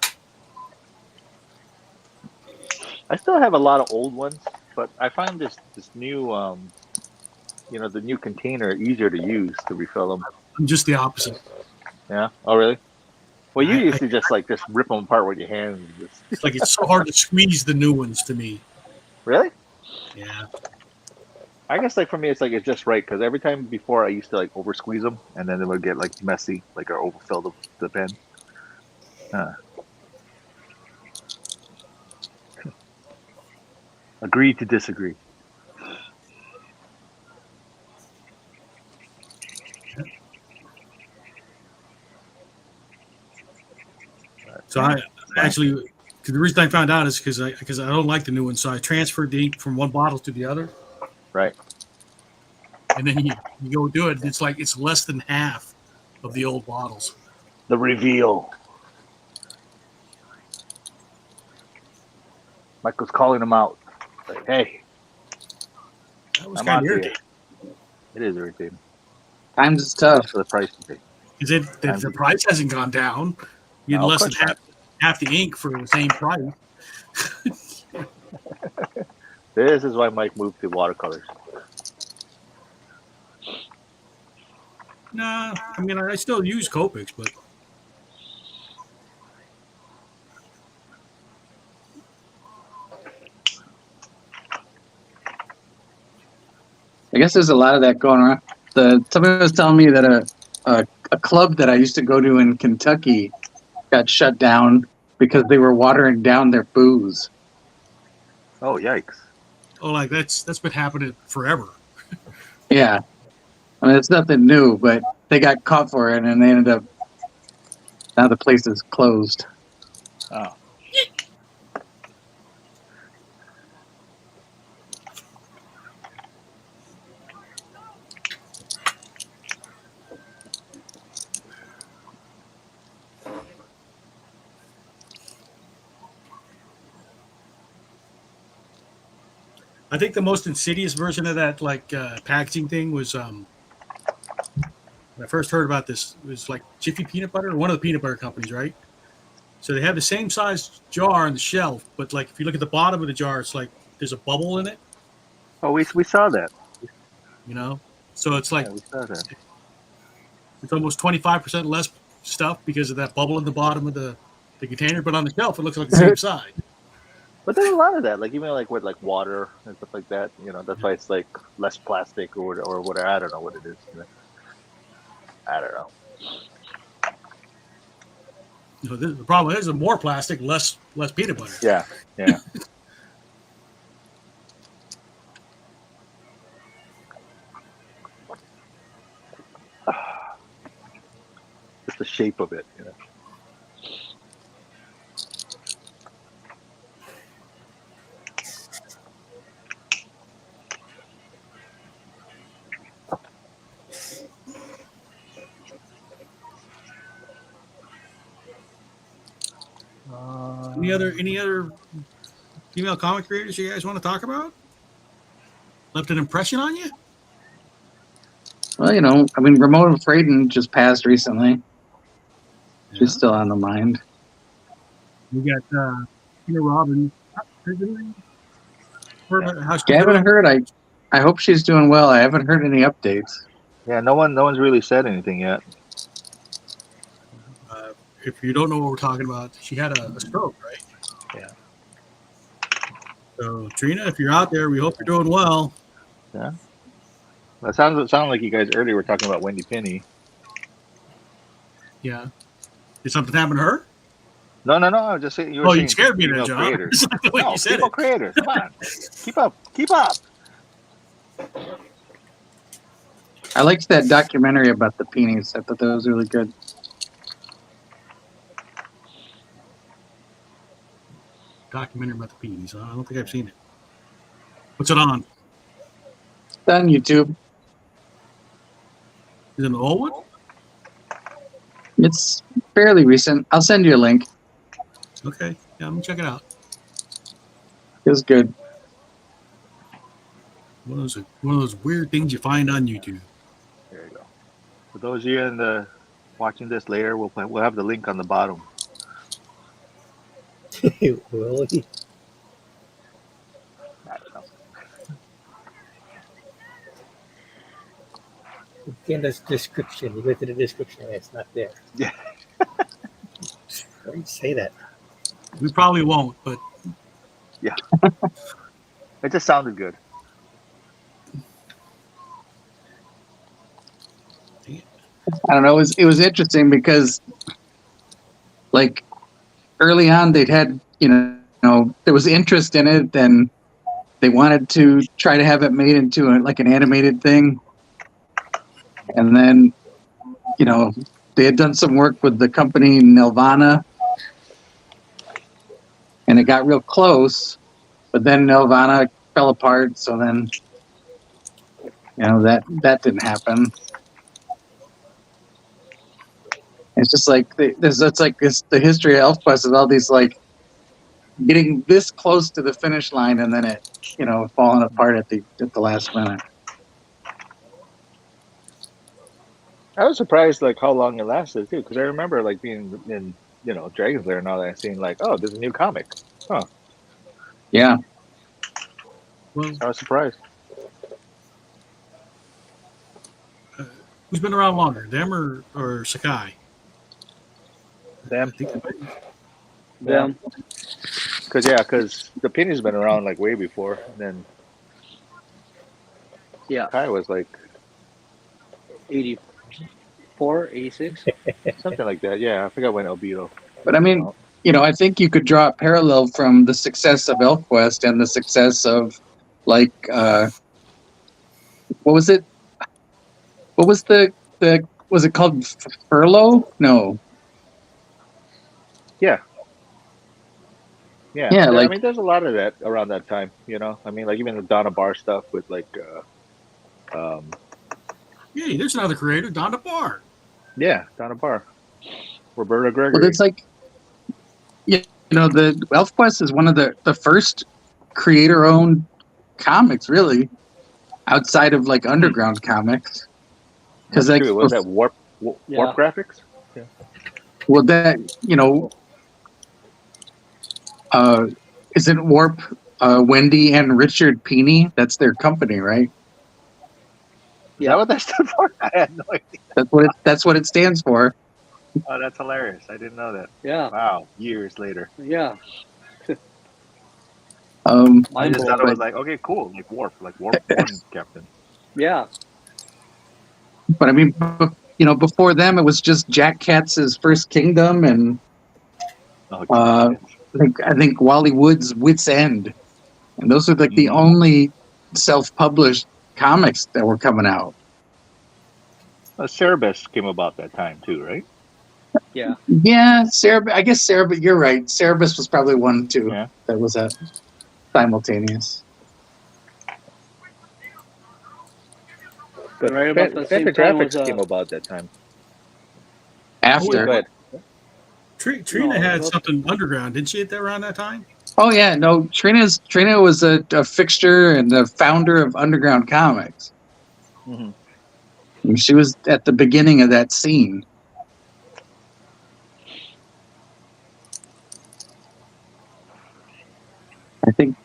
I still have a lot of old ones, but I find this new, the new container easier to use to refill them. I'm just the opposite. Yeah. Oh, really? Well, you I- used to just rip them apart with your hands. It's like it's so hard to squeeze the new ones to me. Really? Yeah. I guess for me it's just right, because every time before I used to over squeeze them, and then it would get messy, or overfill the pen. Agree to disagree. So I actually, the reason I found out is because I don't like the new one, so I transferred the ink from one bottle to the other. Right. And then you go do it. It's it's less than half of the old bottles. The reveal. Michael's calling him out. Like, hey, That was I'm kind on of to you. irritating. It is irritating. Times is tough. For the price to pay. Because the price hasn't gone down. You get No, of less than course half the ink for the same price. This is why Mike moved to watercolors. Nah, I mean I still use Copics, but I guess there's a lot of that going around. Somebody was telling me that a club that I used to go to in Kentucky got shut down because they were watering down their booze. Oh, yikes. that's been happening forever. Yeah. I mean, it's nothing new, but they got caught for it, and they ended up, now the place is closed. Oh. I think the most insidious version of that packaging thing was when I first heard about this, it was Jiffy Peanut Butter, one of the peanut butter companies, right? So they have the same size jar on the shelf, but if you look at the bottom of the jar, it's there's a bubble in it. Oh, we saw that. So it's Yeah, we saw that. it's almost 25% less stuff because of that bubble in the bottom of the container, but on the shelf it looks like the same size. But there's a lot of that, even with water and stuff like that. That's why it's less plastic or whatever. I don't know what it is. I don't know. The problem is, the more plastic, less peanut butter. Yeah. Just the shape of it. Any other female comic creators you guys want to talk about? Left an impression on you? Well, Ramona Fradon just passed recently. Yeah. She's still on the mind. We got Trina Robbins. I haven't heard. I hope she's doing well. I haven't heard any updates. Yeah, no one's really said anything yet. If you don't know what we're talking about, she had a stroke, right? Yeah. So Trina, if you're out there, we hope you're doing well. Yeah. That sounds like you guys earlier were talking about Wendy Penni. Yeah. Did something happen to her? No. I was just saying. You scared me there, John. Creators. The way you said female it. creators. Come on, keep up. I liked that documentary about the peonies. I thought that was really good. Documentary about the peonies. I don't think I've seen it. What's it on? It's on YouTube. Is it an old one? It's fairly recent. I'll send you a link. Okay. Yeah, I'm gonna check it out. It was good. One of those weird things you find on YouTube. There you go. For those of you watching this later, we'll have the link on the bottom. Really? I don't know. In the description, you go to the description and it's not there. Yeah. Why do you say that? We probably won't, but Yeah. It just sounded good. I don't know. It was interesting because, like, early on they'd had there was interest in it, and they wanted to try to have it made into an animated thing, and then they had done some work with the company Nelvana, and it got real close, but then Nelvana fell apart, so then that didn't happen. It's just like the history of ElfQuest is all these like getting this close to the finish line and then it falling apart at the last minute. I was surprised like how long it lasted too, because I remember like being in Dragon's Lair and all that, and seeing like, oh, there's a new comic. Huh. Yeah. Well, I was surprised. Who's been around longer, them or Sakai? Them. Them. Because the Penny's been around like way before, and then Yeah. Kai was like 84, 86. something like that. Yeah, I forgot when Albedo. But I mean, I think you could draw a parallel from the success of ElfQuest and the success of like what was it? What was was it called Furlough? No. Yeah, I like, mean, there's a lot of that around that time, I mean, like even the Donna Barr stuff with like, Hey, there's another creator, Donna Barr. yeah, Donna Barr, Roberta Gregory. well, it's like, the ElfQuest is one of the first creator-owned comics, really, outside of like underground comics. Because like, was that Warp Graphics? Yeah. Well, that isn't Warp Wendy and Richard Penni? That's their company, right? Is that what that stood for? I had no idea. That's what it stands for. Oh, that's hilarious. I didn't know that. Yeah. Wow. Years later. Yeah. I just thought it was like, okay, cool. Like Warp Captain. Yeah. But I mean, before them, it was just Jack Katz's First Kingdom and I think Wally Wood's Wit's End. And those are like the only self-published comics that were coming out. Cerebus came about that time too, right? Yeah. Yeah, I guess Cerebus, you're right. Cerebus was probably one too. Yeah. That was simultaneous. But right about the same time Graphics came about that time. After. Trina had something underground, didn't she, around that time? Oh yeah, no. Trina was a fixture and the founder of Underground Comics. Mm-hmm. And she was at the beginning of that scene. I think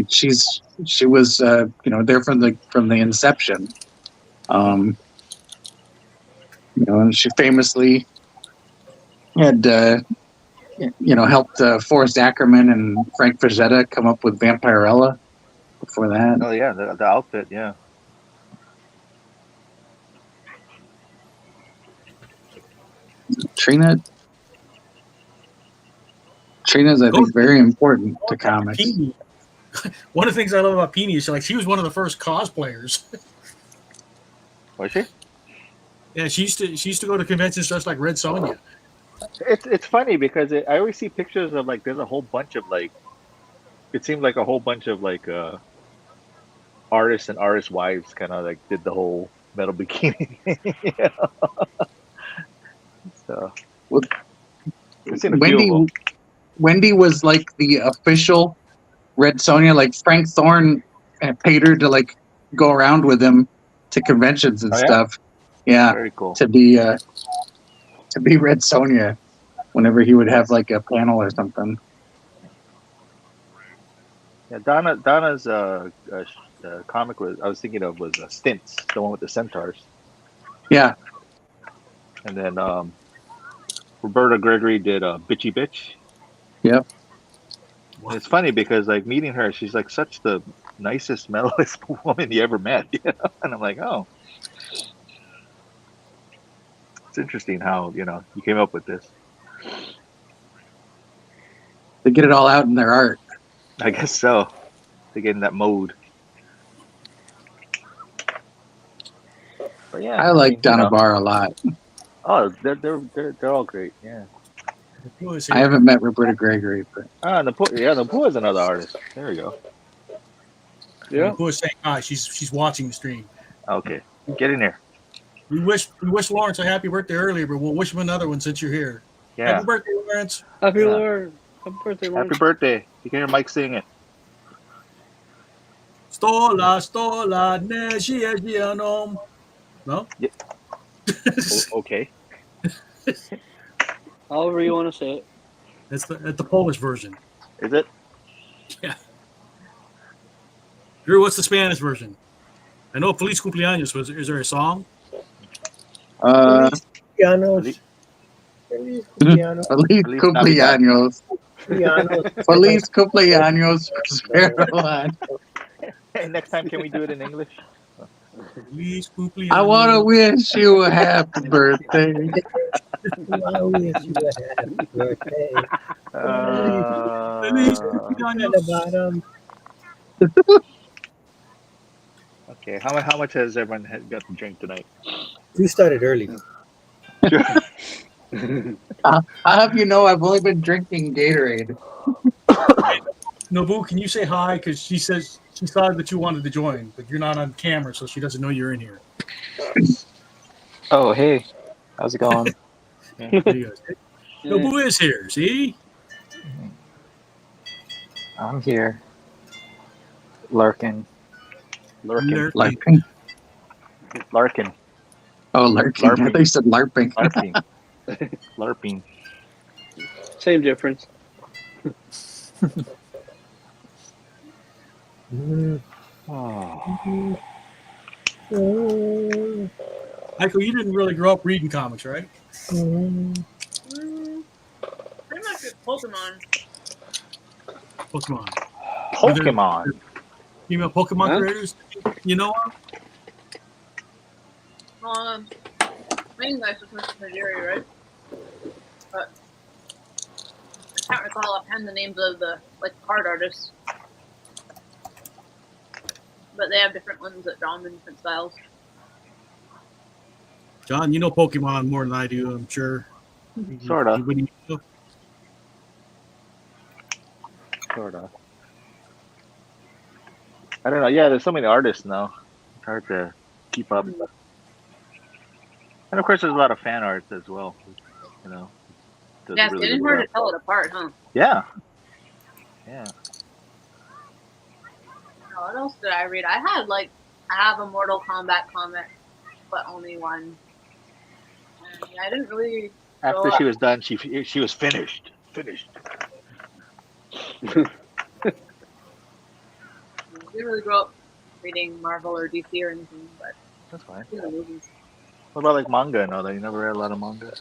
she was there from the inception. And she famously had helped Forrest Ackerman and Frank Frazetta come up with Vampirella before that. Oh yeah, the outfit, yeah. Trina's, I think, very important to comics. Penni. One of the things I love about Penni is she was one of the first cosplayers. Was she? Yeah, she used to go to conventions dressed like Red Sonja. It's funny because I always see pictures of like there's a whole bunch of like, it seemed like a whole bunch of like artists and artist wives kind of like did the whole metal bikini. So Wendy was like the official Red Sonja, like Frank Thorne paid her to like go around with him to conventions and stuff. Yeah, Very cool. to be Red Sonja whenever he would have like a panel or something. Yeah, Donna's comic was I was thinking of was Stints, the one with the centaurs. Yeah. And then Roberta Gregory did Bitchy Bitch. Yep. And it's funny because like meeting her, she's like such the nicest, mellowest woman you ever met. You know? And I'm like, oh, it's interesting how you came up with this. They get it all out in their art. I guess so. They get in that mode. But yeah, I like Donna Barr a lot. Oh, they're all great. Yeah. I haven't met Roberta Gregory, but Napua is another artist. There we go. Yeah. Napua's saying hi. She's watching the stream. Okay, get in there. We wish Lawrence a happy birthday earlier, but we'll wish him another one since you're here. Yeah. Happy birthday, Lawrence. Happy birthday, Lawrence. Happy birthday. You can hear Mike sing it. Stola, ne, no? Yeah. Okay. However you want to say it. That's the Polish version. Is it? Yeah. Drew, what's the Spanish version? I know Feliz Cumpleaños. Is there a song? Feliz Cumpleaños. Feliz Cumpleaños. Feliz Cumpleaños. Feliz Cumpleaños. Hey, next time, can we do it in English? Feliz Cumpleaños. I want to wish you a happy birthday. I wish you a happy birthday. Feliz Cumpleaños. Okay, how much has everyone got to drink tonight? You started early. I'll have you know I've only been drinking Gatorade. Nobu, can you say hi? Because she says she saw that you wanted to join, but you're not on camera, so she doesn't know you're in here. Oh, hey. How's it going? There you go. Nobu is here, see? I'm here. Lurking. Larping. Larkin. Oh, larping. I thought you said larping. Larping. Larping. Same difference. Michael, you didn't really grow up reading comics, right? Pretty much just Pokemon. Female Pokemon creators, you know? Main guy's supposed to be Nigeria, right? But I can't recall offhand the names of the card artists. But they have different ones that draw them in different styles. John, you know Pokemon more than I do, I'm sure. Sorta. I don't know. Yeah, there's so many artists now. It's hard to keep up. And of course, there's a lot of fan art as well. You know. Yeah, it's getting hard to tell it apart, huh? Yeah. Yeah. What else did I read? I have a Mortal Kombat comic, but only one. And yeah, I didn't really. After she was done, she was finished. Finished. I didn't really grow up reading Marvel or DC or anything, but that's fine. Movies. What about like manga and all that? You never read a lot of manga?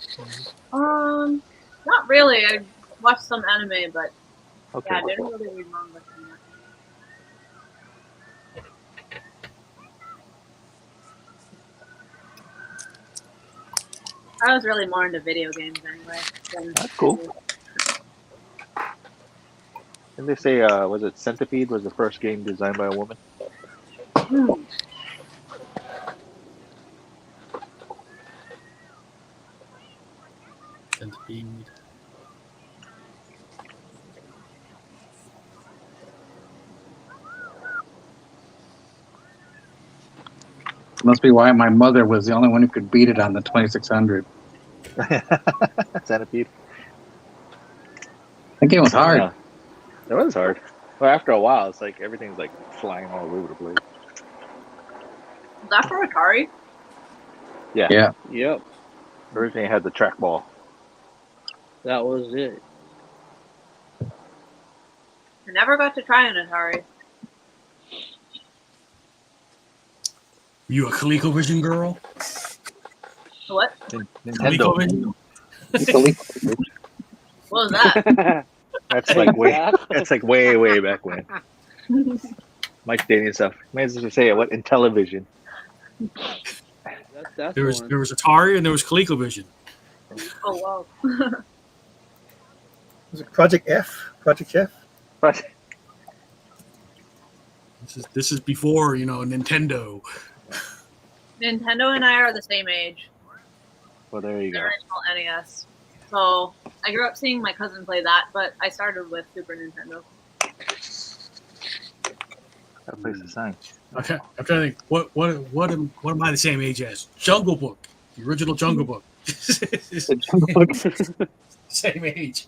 Not really. I watched some anime, but okay. Yeah, I didn't really read manga too much. I was really more into video games anyway. That's cool. Didn't they say, was it Centipede was the first game designed by a woman? Centipede. Must be why my mother was the only one who could beat it on the 2600. Centipede. That game was hard. Yeah. It was hard. Well, after a while, it's like everything's like flying all over the place. Is that for Atari? Yeah. Yeah. Yep, Originally had the trackball. that was it. I never got to try an Atari. You a ColecoVision girl? What? Nintendo. ColecoVision? What was that? That's like way back when. Mike's dating stuff. May as well say it. What in television? That's There was one. Atari and there was ColecoVision. Oh wow. Was it Project F? Project F? But This is before Nintendo. Nintendo and I are the same age. well, there you The go. original NES. So I grew up seeing my cousin play that, but I started with Super Nintendo. That place is nice. Okay, I'm trying to think. What am I the same age as? Jungle Book, the original Jungle Book. Same age.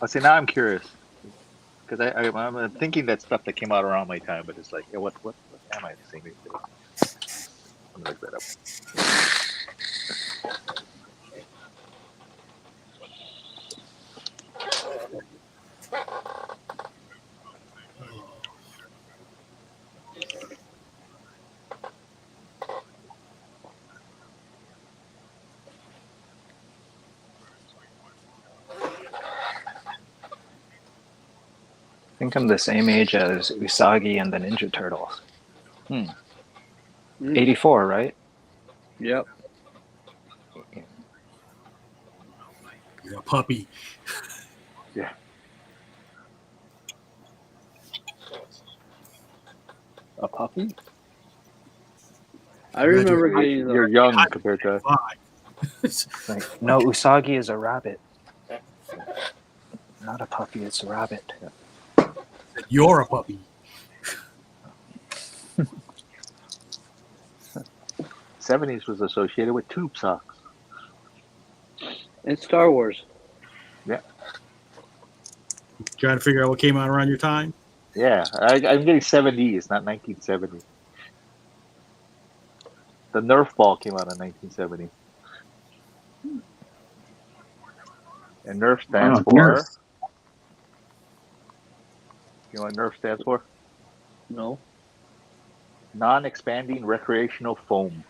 Well, see, now I'm curious because I'm thinking that stuff that came out around my time, but it's like, what am I the same age as? I'm gonna look that up. I think I'm the same age as Usagi and the Ninja Turtles. 84, right? Yep. You're a puppy. Yeah. A puppy? I remember getting You're the. young compared to. Like, no, Usagi is a rabbit. Not a puppy, it's a rabbit. You're a puppy. '70s was associated with tube socks. And Star Wars. Yeah. Trying to figure out what came out around your time. Yeah, I'm getting '70s, not 1970. The Nerf ball came out in 1970. And Nerf stands for. Nerf. You know what Nerf stands for? No. Non-expanding recreational foam.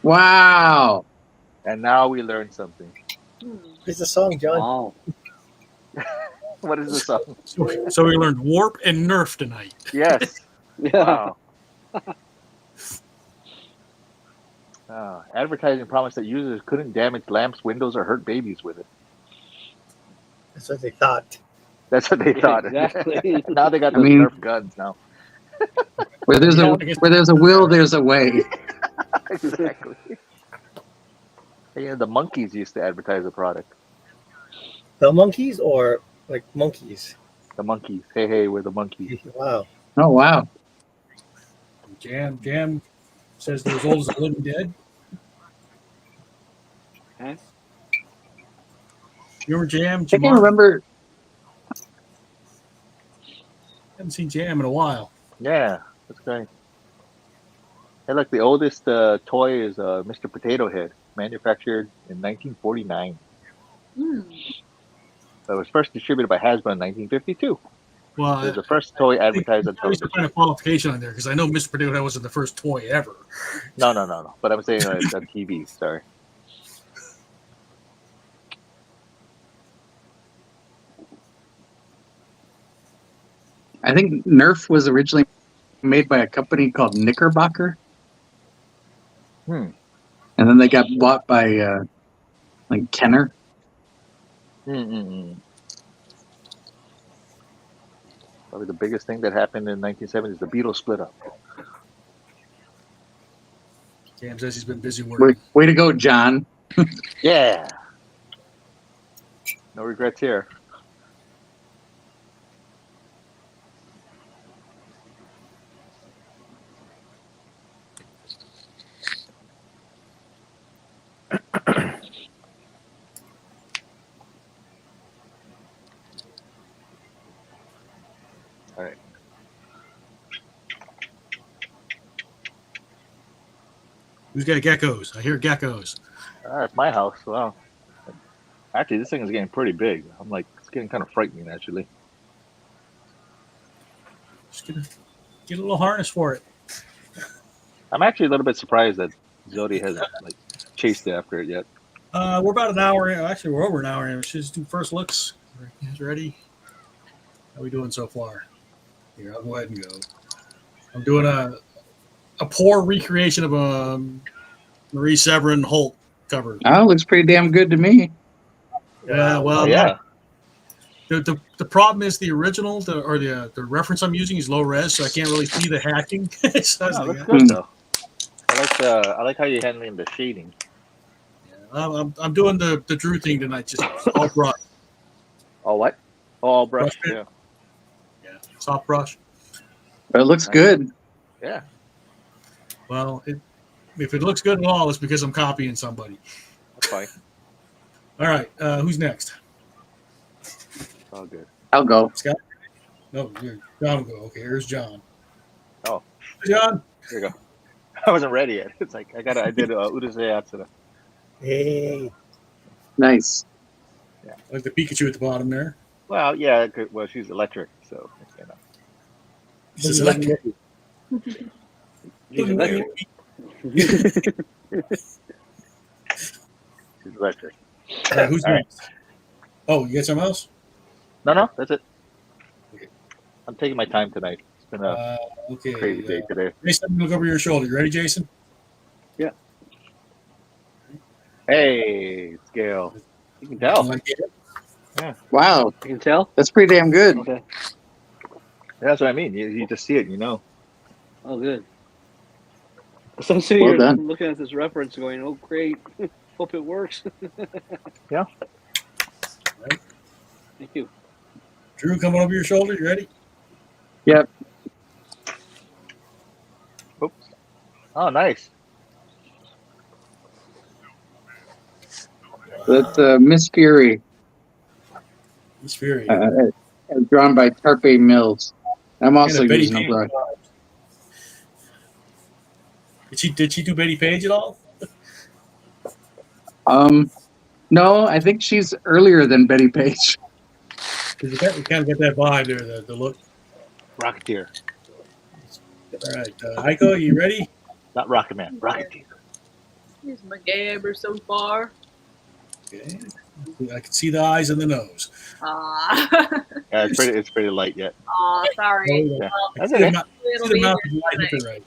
Wow. And now we learned something. It's a song, John. Wow. What is this song? So we learned warp and nerf tonight. Yes. Yeah. Wow. Advertising promised that users couldn't damage lamps, windows, or hurt babies with it. That's what they thought. That's what they thought. Exactly. Now they got those Nerf guns now. Where there's a will, there's a way. Exactly. Yeah, the monkeys used to advertise the product. The monkeys or like monkeys? The monkeys. Hey, we're the monkeys. Wow. Oh, wow. Jam says they're as old as the living dead. Huh? You remember Jam? I can't remember. Haven't seen Jam in a while. Yeah, that's great. Hey, look, the oldest toy is Mr. Potato Head, manufactured in 1949. It was first distributed by Hasbro in 1952. Well, it was the first toy advertised on there's television. some kind of qualification on there because I know Mr. Potato Head wasn't the first toy ever. No. But I'm saying on TV. Sorry. I think Nerf was originally made by a company called Knickerbocker. And then they got bought by like Kenner. Probably the biggest thing that happened in 1970 is the Beatles split up. Jam says he's been busy working. Way to go, John. Yeah. No regrets here. All right. Who's got geckos? I hear geckos. It's my house. Wow. Actually, this thing is getting pretty big. I'm like, it's getting kind of frightening, actually. Just gonna get a little harness for it. I'm actually a little bit surprised that Zodi hasn't like chased after it yet. We're about an hour in. Actually, we're over an hour in. Let's just do first looks. You guys ready? How we doing so far? Here, I'll go ahead and go. I'm doing a poor recreation of a Marie Severin Hulk cover. Oh, looks pretty damn good to me. Yeah, well, Oh, yeah. The problem is the original, the reference I'm using is low res, so I can't really see the hacking. So I was Oh, like, that's good though. I like how you're handling the shading. I'm doing the Drew thing tonight, just all brush. Oh, what? Oh, all brush. Brush Yeah. Yeah, soft brush. But it looks good. Yeah. Well, if it looks good at all, it's because I'm copying somebody. That's fine. All right, who's next? It's all good. I'll go. Scott? No, John will go. Okay, here's John. Oh. John. Here you go. I wasn't ready yet. It's like I did Urusei Yatsura. Hey. Nice. I like the Pikachu at the bottom there. Well, yeah. Well, she's electric, so you know. This is electric. She's electric. She's electric. All right, who's All right. next? Oh, you got something else? No, that's it. Okay. I'm taking my time tonight. It's been a Okay. crazy day today. Jason, look over your shoulder. You ready, Jason? Hey, it's Gail. You can tell. Like it? Wow, You can tell? that's pretty damn good. Okay. That's what I mean. You just see it, you know. Oh, good. So I'm sitting Well here done. looking at this reference going, oh, great. Hope it works. Yeah. Right. Thank you. Drew, coming over your shoulder. You ready? Yep. Oops. Oh, nice. That's Miss Fury, Miss Fury. drawn by Tarpe Mills. I'm also And a Betty using a Page. brush. Did she do Betty Page at all? No, I think she's earlier than Betty Page. Because you kind of get that vibe there, the look. Rocketeer. All right, Heiko, you ready? Not Rocket Man. Rocketeer. Here's my gabber so far. Okay. I can see the eyes and the nose. Yeah, it's pretty light yet. Sorry. Oh, Yeah. Well, That's See the okay. mouth- it'll see the be mouth here is light, tonight. right.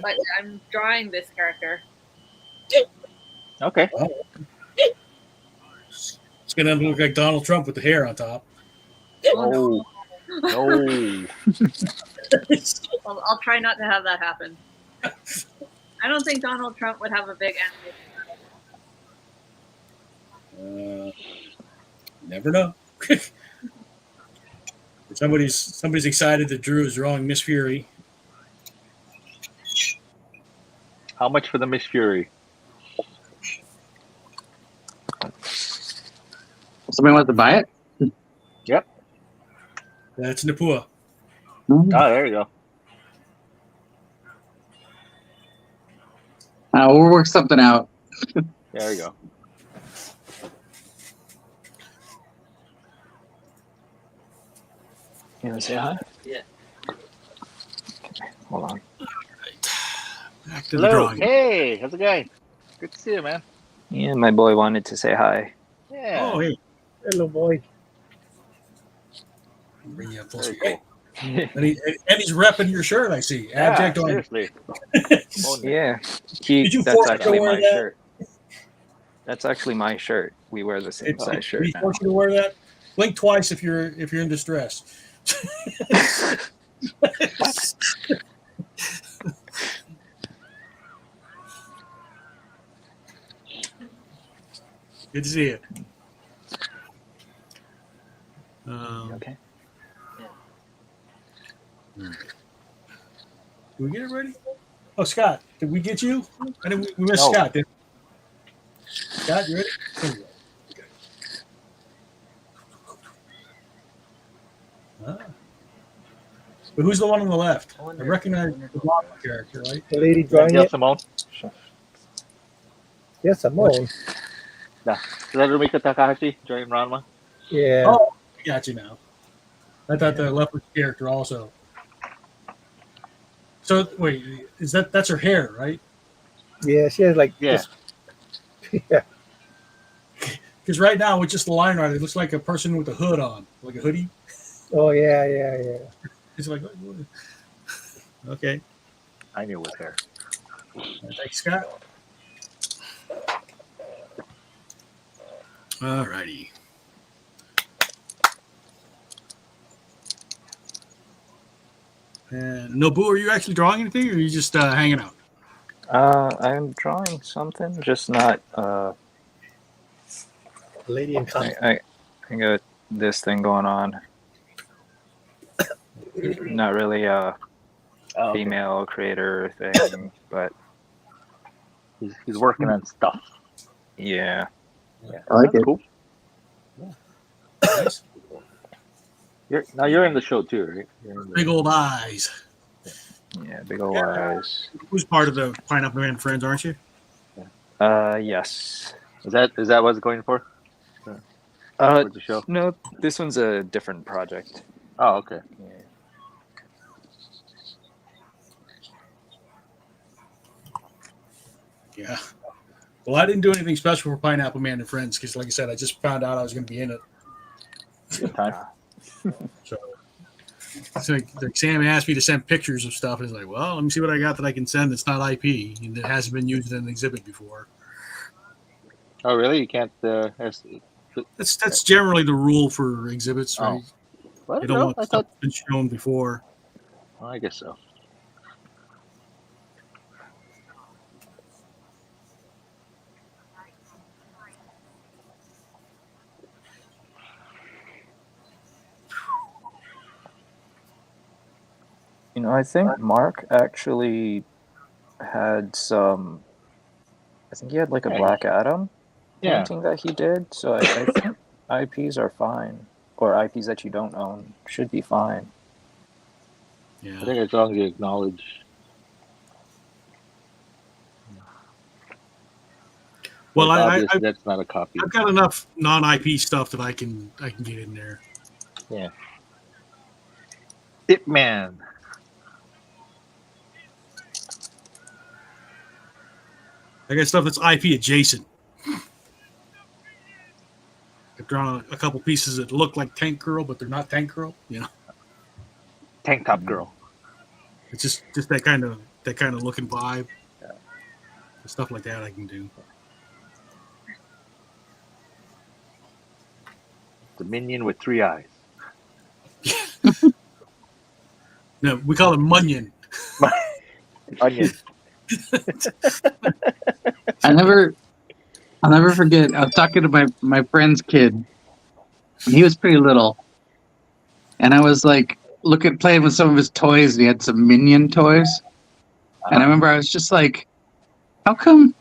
But I'm drawing this character. Okay. It's going to look like Donald Trump with the hair on top. Oh. No. I'll try not to have that happen. I don't think Donald Trump would have a big animation. Never know. Somebody's excited that Drew is drawing Miss Fury. How much for the Miss Fury? Somebody wants to buy it? Yep. That's Napua. Oh, there you go. We'll work something out. There you go. You want to say hi? Yeah. Okay, hold on. Back to the Hello. drawing. Hey, how's it going? Good to see you, man. Yeah, my boy wanted to say hi. Yeah. Oh, hey. Hello, boy. Bring you up Very closer. cool. And he's repping your shirt, I see. Yeah, Abject on. seriously. Yeah, Did you that's force him to actually wear my that? shirt. That's actually my shirt. We wear the same size Did shirt he now. force you to wear that? Blink twice if you're in distress. Good to see you. Okay. Did we get it ready? Oh, Scott, did we get you? I didn't. We missed No. Scott. Didn't we? Scott, you ready? There we go. Okay. But who's the one on the left? I recognize the blonde character, right? The lady drawing Gail it. Simon. Yes, Simone. Yeah. Is that Rumiko Takahashi joining Ranma? Yeah. Oh, I got you now. I thought the left was the character also. So wait, that's her hair, right? Yeah, she has like Yeah. yeah. Because right now with just the line right, it looks like a person with a hood on, like a hoodie. Oh yeah. It's like, okay. I knew it was hair. Thanks, Scott. All righty. And Nobu, are you actually drawing anything, or are you just hanging out? I'm drawing something, just not. Lady in comic. I got this thing going on. Not really a female creator thing, but he's working on stuff. Yeah. I like That's it. cool. Nice. You're in the show too, right? You're in the- Big old eyes. Yeah, big old eyes. Who's part of the Pineapple Man Friends, aren't you? Yes. Is that what it's going for? For the show? No, this one's a different project. Oh, okay. Yeah. Well, I didn't do anything special for Pineapple Man and Friends because, like I said, I just found out I was going to be in it. Good time. So it's like Sam asked me to send pictures of stuff. And it's like, well, let me see what I got that I can send that's not IP and that hasn't been used in an exhibit before. Oh, really? You can't. That's generally the rule for exhibits, right? What? You don't No, want I stuff thought. that's been shown before. Well, I guess so. You know, I think Mark actually had some. I think he had like a Black Adam painting that he did. So I think IPs are fine, or IPs that you don't own should be fine. Yeah. I think as long as you acknowledge. Well, that's not a copy. I've got enough non-IP stuff that I can get in there. Yeah. Hitman. I got stuff that's IP adjacent. I've drawn a couple pieces that look like Tank Girl, but they're not Tank Girl. You know, Tank Top Girl. it's just that kind of look and vibe. Yeah. Stuff like that I can do. The minion with 3 eyes. No, we call him Munyon. Onion. I'll never forget. I was talking to my friend's kid, and he was pretty little, and I was like playing with some of his toys, and he had some Minion toys, and I remember I was just like, how come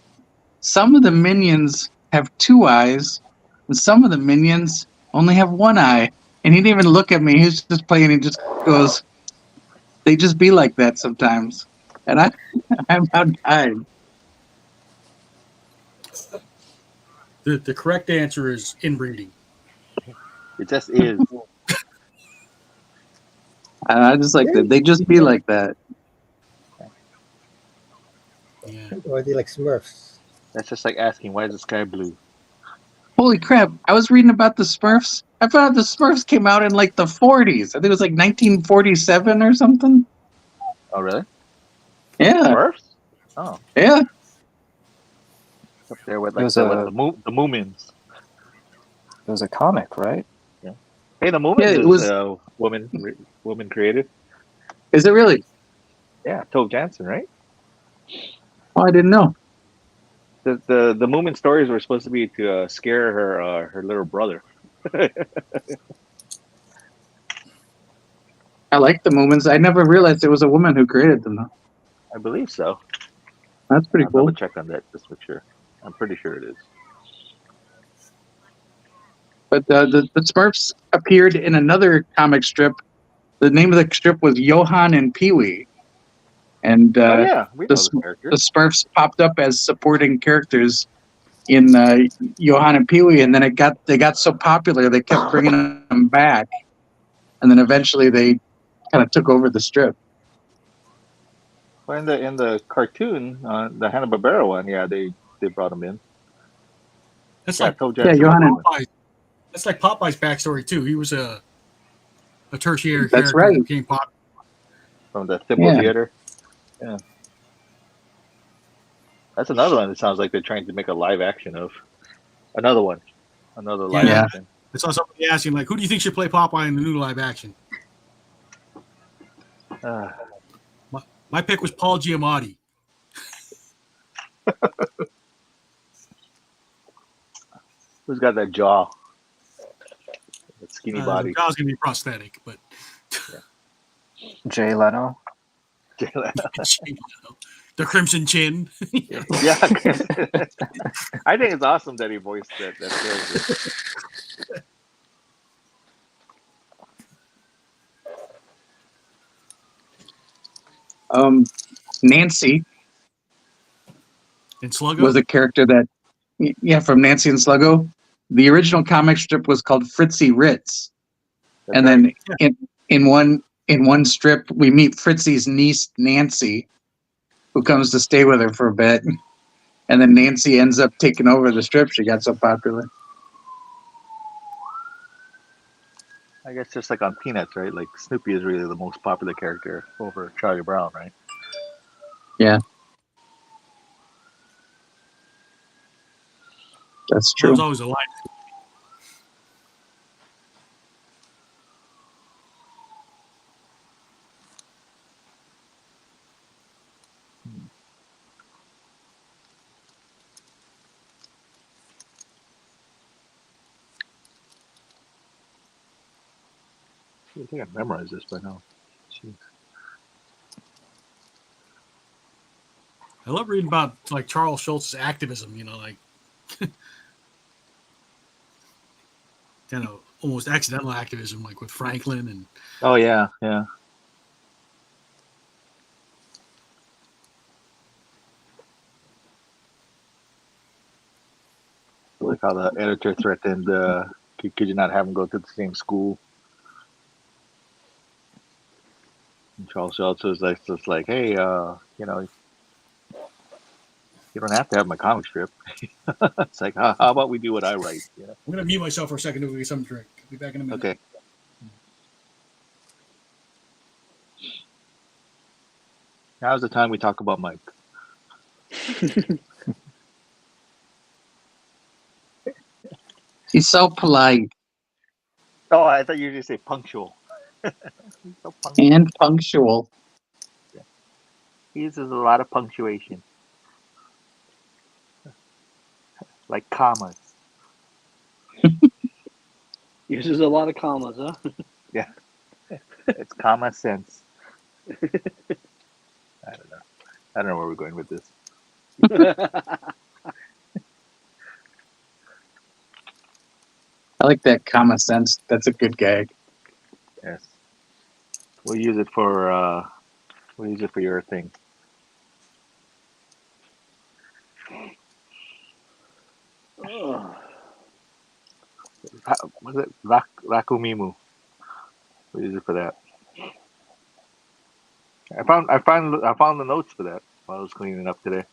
some of the Minions have 2 eyes, and some of the Minions only have 1 eye? And he didn't even look at me. He was just playing. He just goes, "They just be like that sometimes," and I'm about died. The correct answer is inbreeding. It just is. I just like that. They just be like that. Yeah. Or are they like Smurfs? That's just like asking, why is the sky blue? Holy crap. I was reading about the Smurfs. I found out the Smurfs came out in like the 40s. I think it was like 1947 or something. Oh, really? Yeah. Smurfs? Oh. Yeah. Up there with like the Moomins. It was a comic, right? Yeah. Hey, the Moomins it was woman created. Is it really? Yeah, Tove Jansson, right? Oh, I didn't know. The Moomin stories were supposed to be to scare her little brother. I like the Moomins. I never realized it was a woman who created them, though. I believe so. That's pretty I'll cool. double check on that just to make sure. I'm pretty sure it is. But the Smurfs appeared in another comic strip The name of the strip was Johan and Pee Wee, and Oh yeah, we know the the character. Smurfs popped up as supporting characters in Johan and Pee Wee, and then they got so popular they kept bringing them back, and then eventually they kind of took over the strip. Well, in the cartoon, the Hanna-Barbera one, yeah, they brought him in. That's Yeah, like Toe Jackson. Johan and Popeye. That's like Popeye's backstory too. He was a tertiary That's character right. that became popular. From the Thimble Yeah. Theater. Yeah. That's another one that sounds like they're trying to make a live action of. Another one. Another live Yeah. action. I saw somebody asking, like, who do you think should play Popeye in the new live action? My pick was Paul Giamatti. Who's got that jaw? That skinny body. The jaw's gonna be prosthetic, but Jay Leno. the Crimson Chin. Yeah. I think it's awesome that he voiced that character. Nancy And Sluggo was a character that, from Nancy and Sluggo. The original comic strip was called Fritzy Ritz, That's and right. then in one strip we meet Fritzy's niece Nancy, who comes to stay with her for a bit, and then Nancy ends up taking over the strip. She got so popular. I guess just like on Peanuts, right? Like Snoopy is really the most popular character over Charlie Brown, right? Yeah, that's There true. was always a line. I think I memorized this by now. Jeez. I love reading about like Charles Schultz's activism. Like kind of almost accidental activism, like with Franklin and. Oh yeah. Like how the editor threatened, could you not have him go to the same school? And Charles Schultz was just like, hey, you don't have to have my comic strip. It's like, how about we do what I write? I'm gonna mute myself for a second to get some drink. I'll be back in a minute. Okay. Now's the time we talk about Mike. He's so polite Oh, I thought you were going to say punctual. He's so punctual. and punctual. He uses a lot of punctuation. Like commas. Uses a lot of commas, huh? Yeah. It's comma sense. I don't know. I don't know where we're going with this. I like that common sense. That's a good gag. Yes. We'll use it for your thing. Was it Rakumimu? We'll use it for that. I found the notes for that while I was cleaning up today.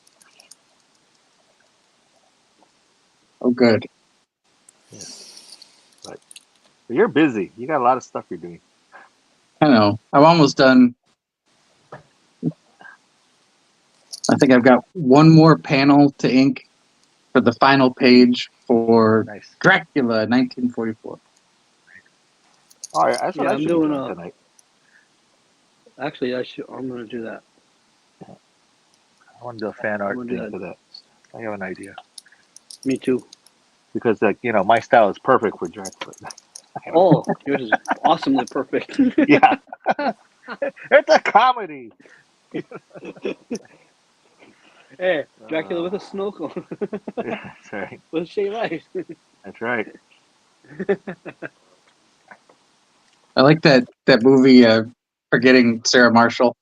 Oh, good. Yeah. But you're busy. You got a lot of stuff you're doing. I know. I'm almost done. I think I've got one more panel to ink for the final page for Nice. Dracula, 1944. All right, that's what Yeah, I I'm should doing do tonight. Actually, I'm gonna do that. I want to do a fan art I'm gonna do thing for that. I have an idea. Me too. Because my style is perfect for Dracula. Oh, yours is awesomely perfect. Yeah. It's a comedy. Hey, Dracula with a snorkel. Yeah, that's right. With shaved ice. That's right. I like that movie, Forgetting Sarah Marshall.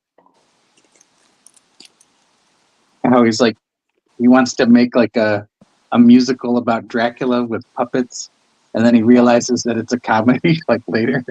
And how he's like, he wants to make like a musical about Dracula with puppets, and then he realizes that it's a comedy like later.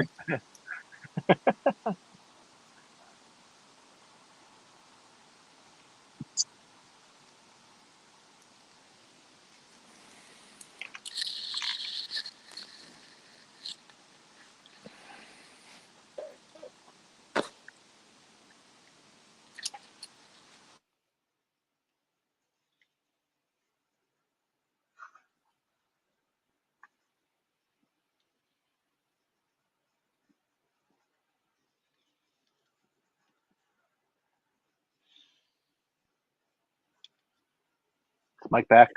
Is Mike back?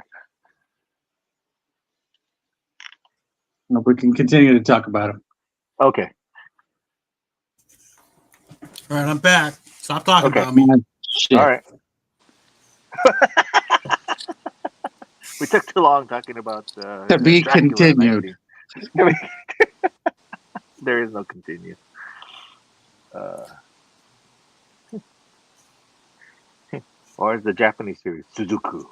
No, we can continue to talk about him. Okay. All right, I'm back. Stop talking Okay. about me. Shit. All right. We took too long talking about To be Dracula continued. 19. There is no continue. Or is the Japanese series Suzuku?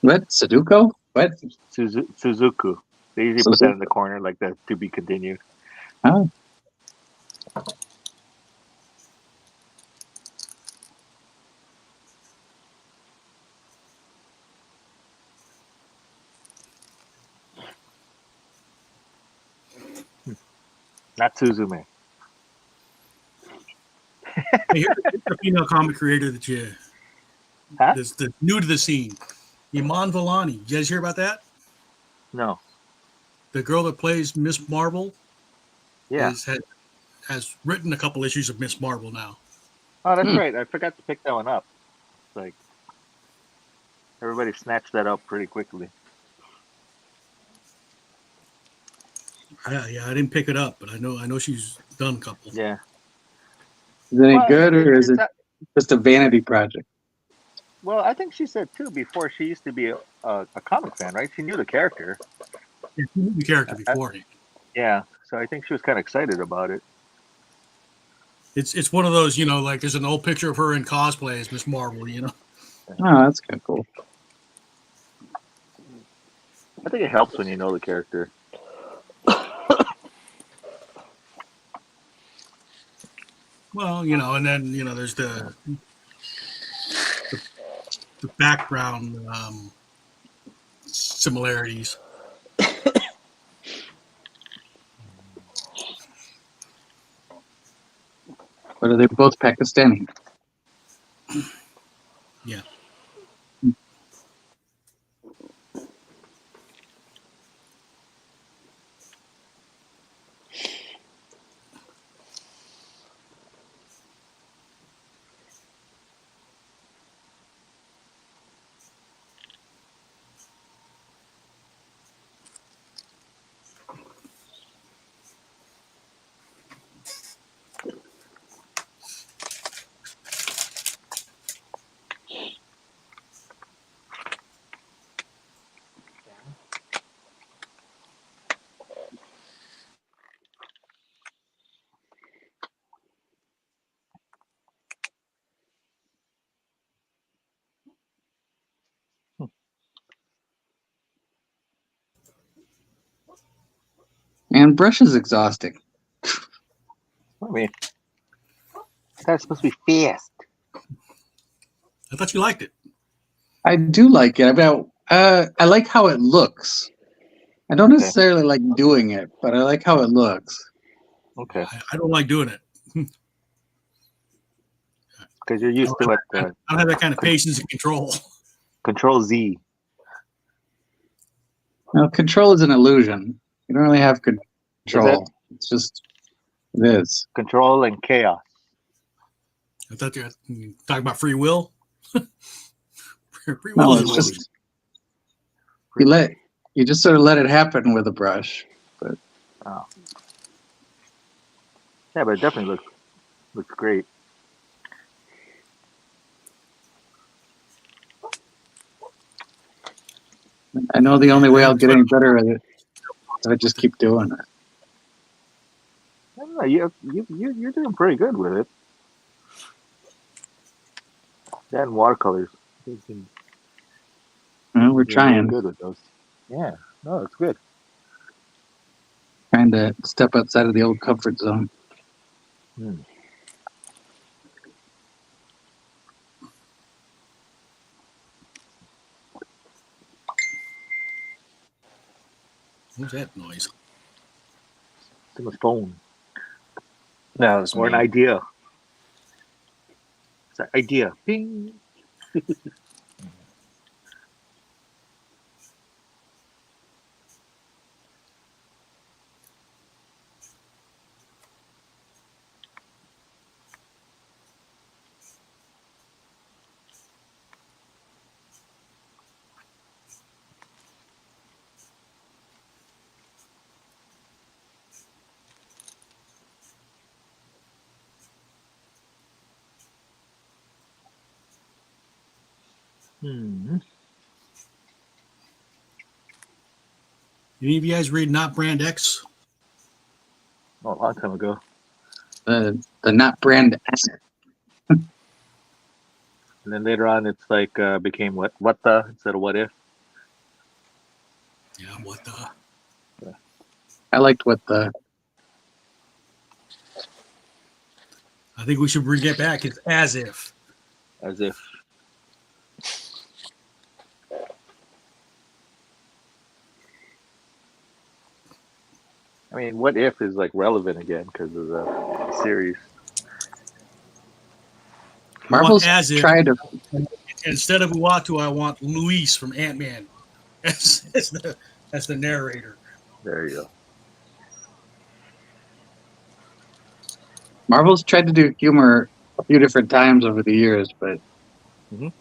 What? Sudoku? What? Suzuku. They usually put that in the corner like that to be continued. Oh. Not Suzume. Hey, here's a female comic creator that you that's new to the scene. Iman Vellani. You guys hear about that? No. The girl that plays Miss Marvel Yeah. has written a couple issues of Miss Marvel now. Oh, that's right. I forgot to pick that one up. It's like everybody snatched that up pretty quickly. Yeah, I didn't pick it up, but I know she's done a couple. Yeah. Is it any good, or is it's it just a vanity project? Well, I think she said too before she used to be a comic fan, right? She knew the character. Yeah, she knew the character beforehand. Yeah, so I think she was kind of excited about it. It's one of those, like there's an old picture of her in cosplay as Miss Marvel, Oh, that's kind of cool. I think it helps when you know the character. Well, and then there's the background similarities. But are they both Pakistani? Yeah. Man, brush is exhausting. I mean, that's supposed to be fast. I thought you liked it. I do like it. I like how it looks. I don't necessarily like doing it, but I like how it looks. Okay. I don't like doing it. Because you're used to it. I don't have that kind of patience and control. Control Z. No, control is an illusion. You don't really have control. It's just, it is. Control and chaos. I thought you were talking about free will. Free will No, is it's an just, you just sort of let it happen with a brush. But yeah, but it definitely looks great. I know the only way I'll get any better at it is if I just keep doing it. No, you're doing pretty good with it. That and watercolors. You've been Well, we're doing really trying good with those. Yeah. No, it's good. to step outside of the old comfort zone. Hmm. What's that noise? It's on the phone. That was Or an me. idea. It's an idea. Ping. Hmm. Any of you guys read Not Brand X? Oh, a long time ago. The not brand. And then later on, it's like became what the instead of what if. Yeah, what the? I liked what the. I think we should bring it back. It's as if. As if. I mean, what if is like relevant again because of the series. Marvel's as if. tried to. Instead of Uatu, I want Luis from Ant-Man. That's the narrator. There you go. Marvel's tried to do humor a few different times over the years, but Mhm.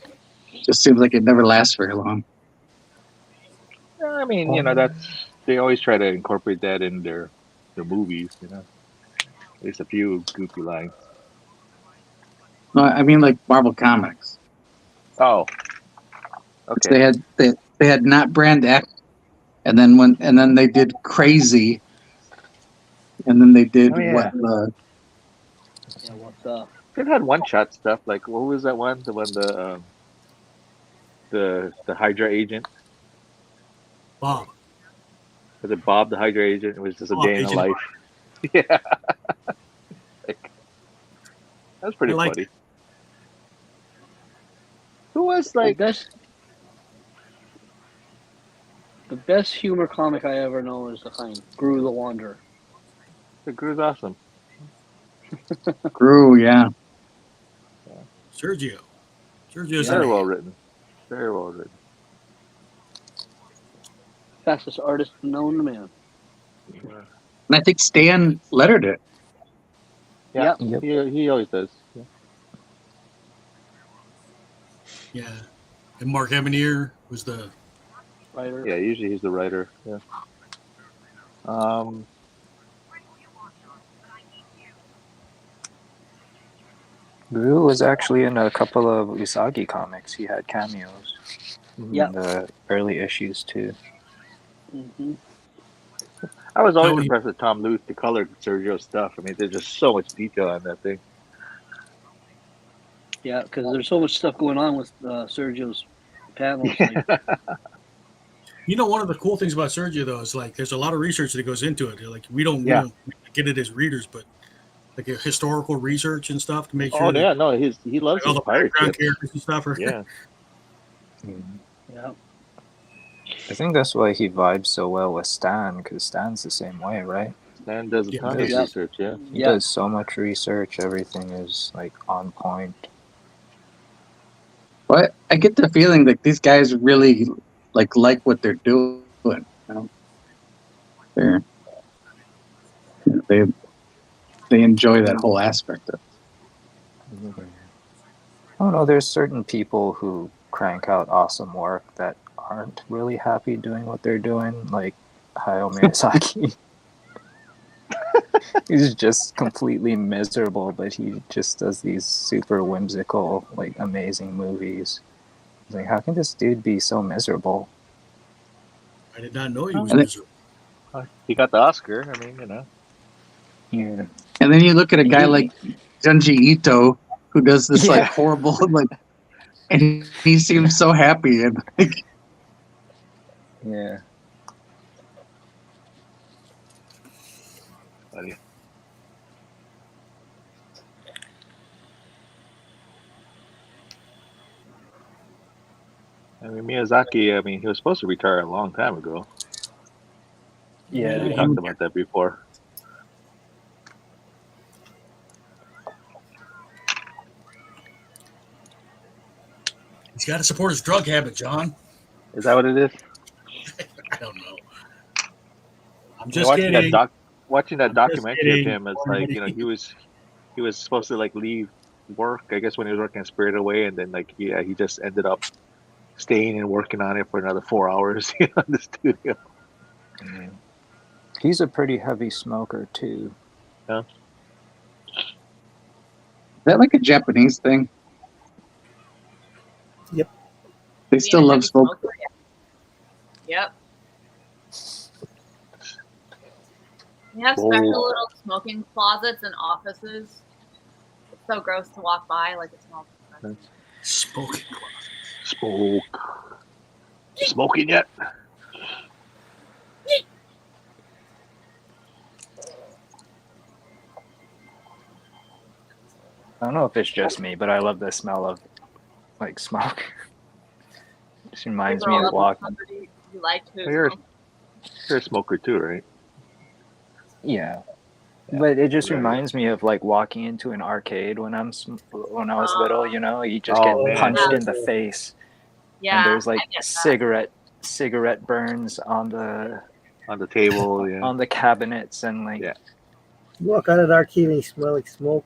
it just seems like it never lasts very long. Yeah, I mean, they always try to incorporate that in their movies. There's a few goofy lines. No, I mean like Marvel Comics. Oh, okay. They had not brand X, and then they did Crazy, and then they did Oh, yeah. what the. Yeah, what's up? They've had one-shot stuff. Like, what was that one? The one the Hydra agent. Bob. Was it Bob the Hydra agent? It was just a Bob, day in the Agent life. Yeah. Like, that was pretty I like funny. Who was like? The best humor comic I ever know is the kind Gru the Wanderer. The Gru's awesome. Gru, yeah. Sergio's Very a well man. written. Very well written. Fastest artist known to man. And I think Stan lettered it. Yeah. Yep. He always does. Yeah. Yeah. And Mark Evanier was the Writer. Yeah. Usually he's the writer. Yeah. Gru was actually in a couple of Usagi comics. He had cameos Yeah. in the early issues too. Mm-hmm. I was always No, he- impressed with Tom Luth, the colored Sergio stuff. I mean, there's just so much detail on that thing. Yeah, because there's so much stuff going on with Sergio's panels. Like, one of the cool things about Sergio though is like there's a lot of research that goes into it. Like we don't get it as readers, but like historical research and stuff to make sure. Oh yeah, no, he loves all his the pirate background ships. characters and stuff. Yeah. yeah. I think that's why he vibes so well with Stan, because Stan's the same way, right? Stan does a Yeah, ton of yeah. research. Yeah. He does so much research. Everything is like on point. But I get the feeling that these guys really like what they're doing. They enjoy that whole aspect of it. I don't know. There's certain people who crank out awesome work that aren't really happy doing what they're doing, like Hayao Miyazaki. He's just completely miserable, but he just does these super whimsical, like amazing movies. It's like, how can this dude be so miserable? I did not know he was And it- miserable. He got the Oscar. I mean, Yeah. And then you look at a guy like Junji Ito who does this like horrible like, and he seems so happy and like. Yeah. Funny. I mean, Miyazaki, I mean, he was supposed to retire a long time ago. Yeah. We talked about that before. He's got to support his drug habit, John. Is that what it is? I don't know. I'm just kidding. Watching that I'm just documentary of kidding. him, it's like, you know, he was supposed to like leave work, I guess, when he was working at Spirited Away, and then like he just ended up staying and working on it for another 4 hours in the studio. Yeah. He's a pretty heavy smoker too. Yeah. Is that like a Japanese thing? Yep. They still love smoke. Yep. We have special little smoking closets in offices. It's so gross to walk by, like it smells. Smoking. Smoke. Smoking yet? I don't know if it's just me, but I love the smell of like smoke. Just reminds me of walking. You like to You're a smoker too, right? Yeah. But it just reminds me of like walking into an arcade when I was little. You know, you just get punched in the face. Yeah, and there's like cigarette burns on the table, on the cabinets, and like you walk out of the arcade and you smell like smoke.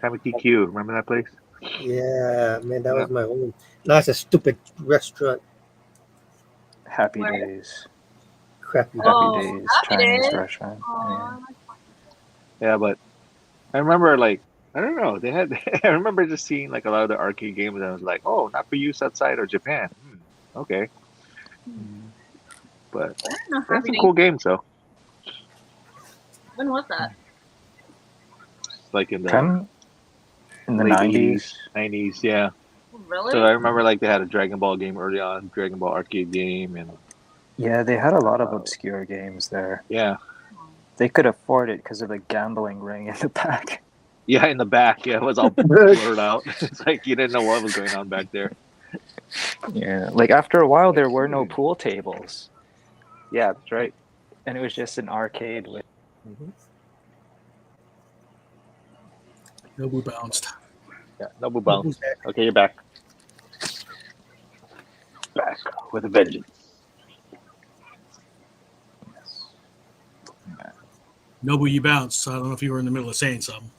TQ, remember that place? Yeah, man, that was my home. Now it's a stupid restaurant. Happy Days. Crappy Days Chinese restaurant. Yeah, but I remember like I don't know. They had. I remember just seeing like a lot of the arcade games, and I was like, "Oh, not for use outside of Japan." Okay, but that's some cool games, though. When was that? Like in the 90s. 90s, yeah. Really? So I remember like they had a Dragon Ball game early on, Dragon Ball arcade game, and yeah, they had a lot of obscure games there. Yeah, they could afford it because of the gambling ring in the back. Yeah, in the back, it was all blurred out. It's like you didn't know what was going on back there. Yeah, like after a while, there were no pool tables. Yeah, that's right. And it was just an arcade with. Nobu bounced. Yeah, Nobu bounced. Okay, you're back. Back with a vengeance. Nobu, you bounced. So I don't know if you were in the middle of saying something.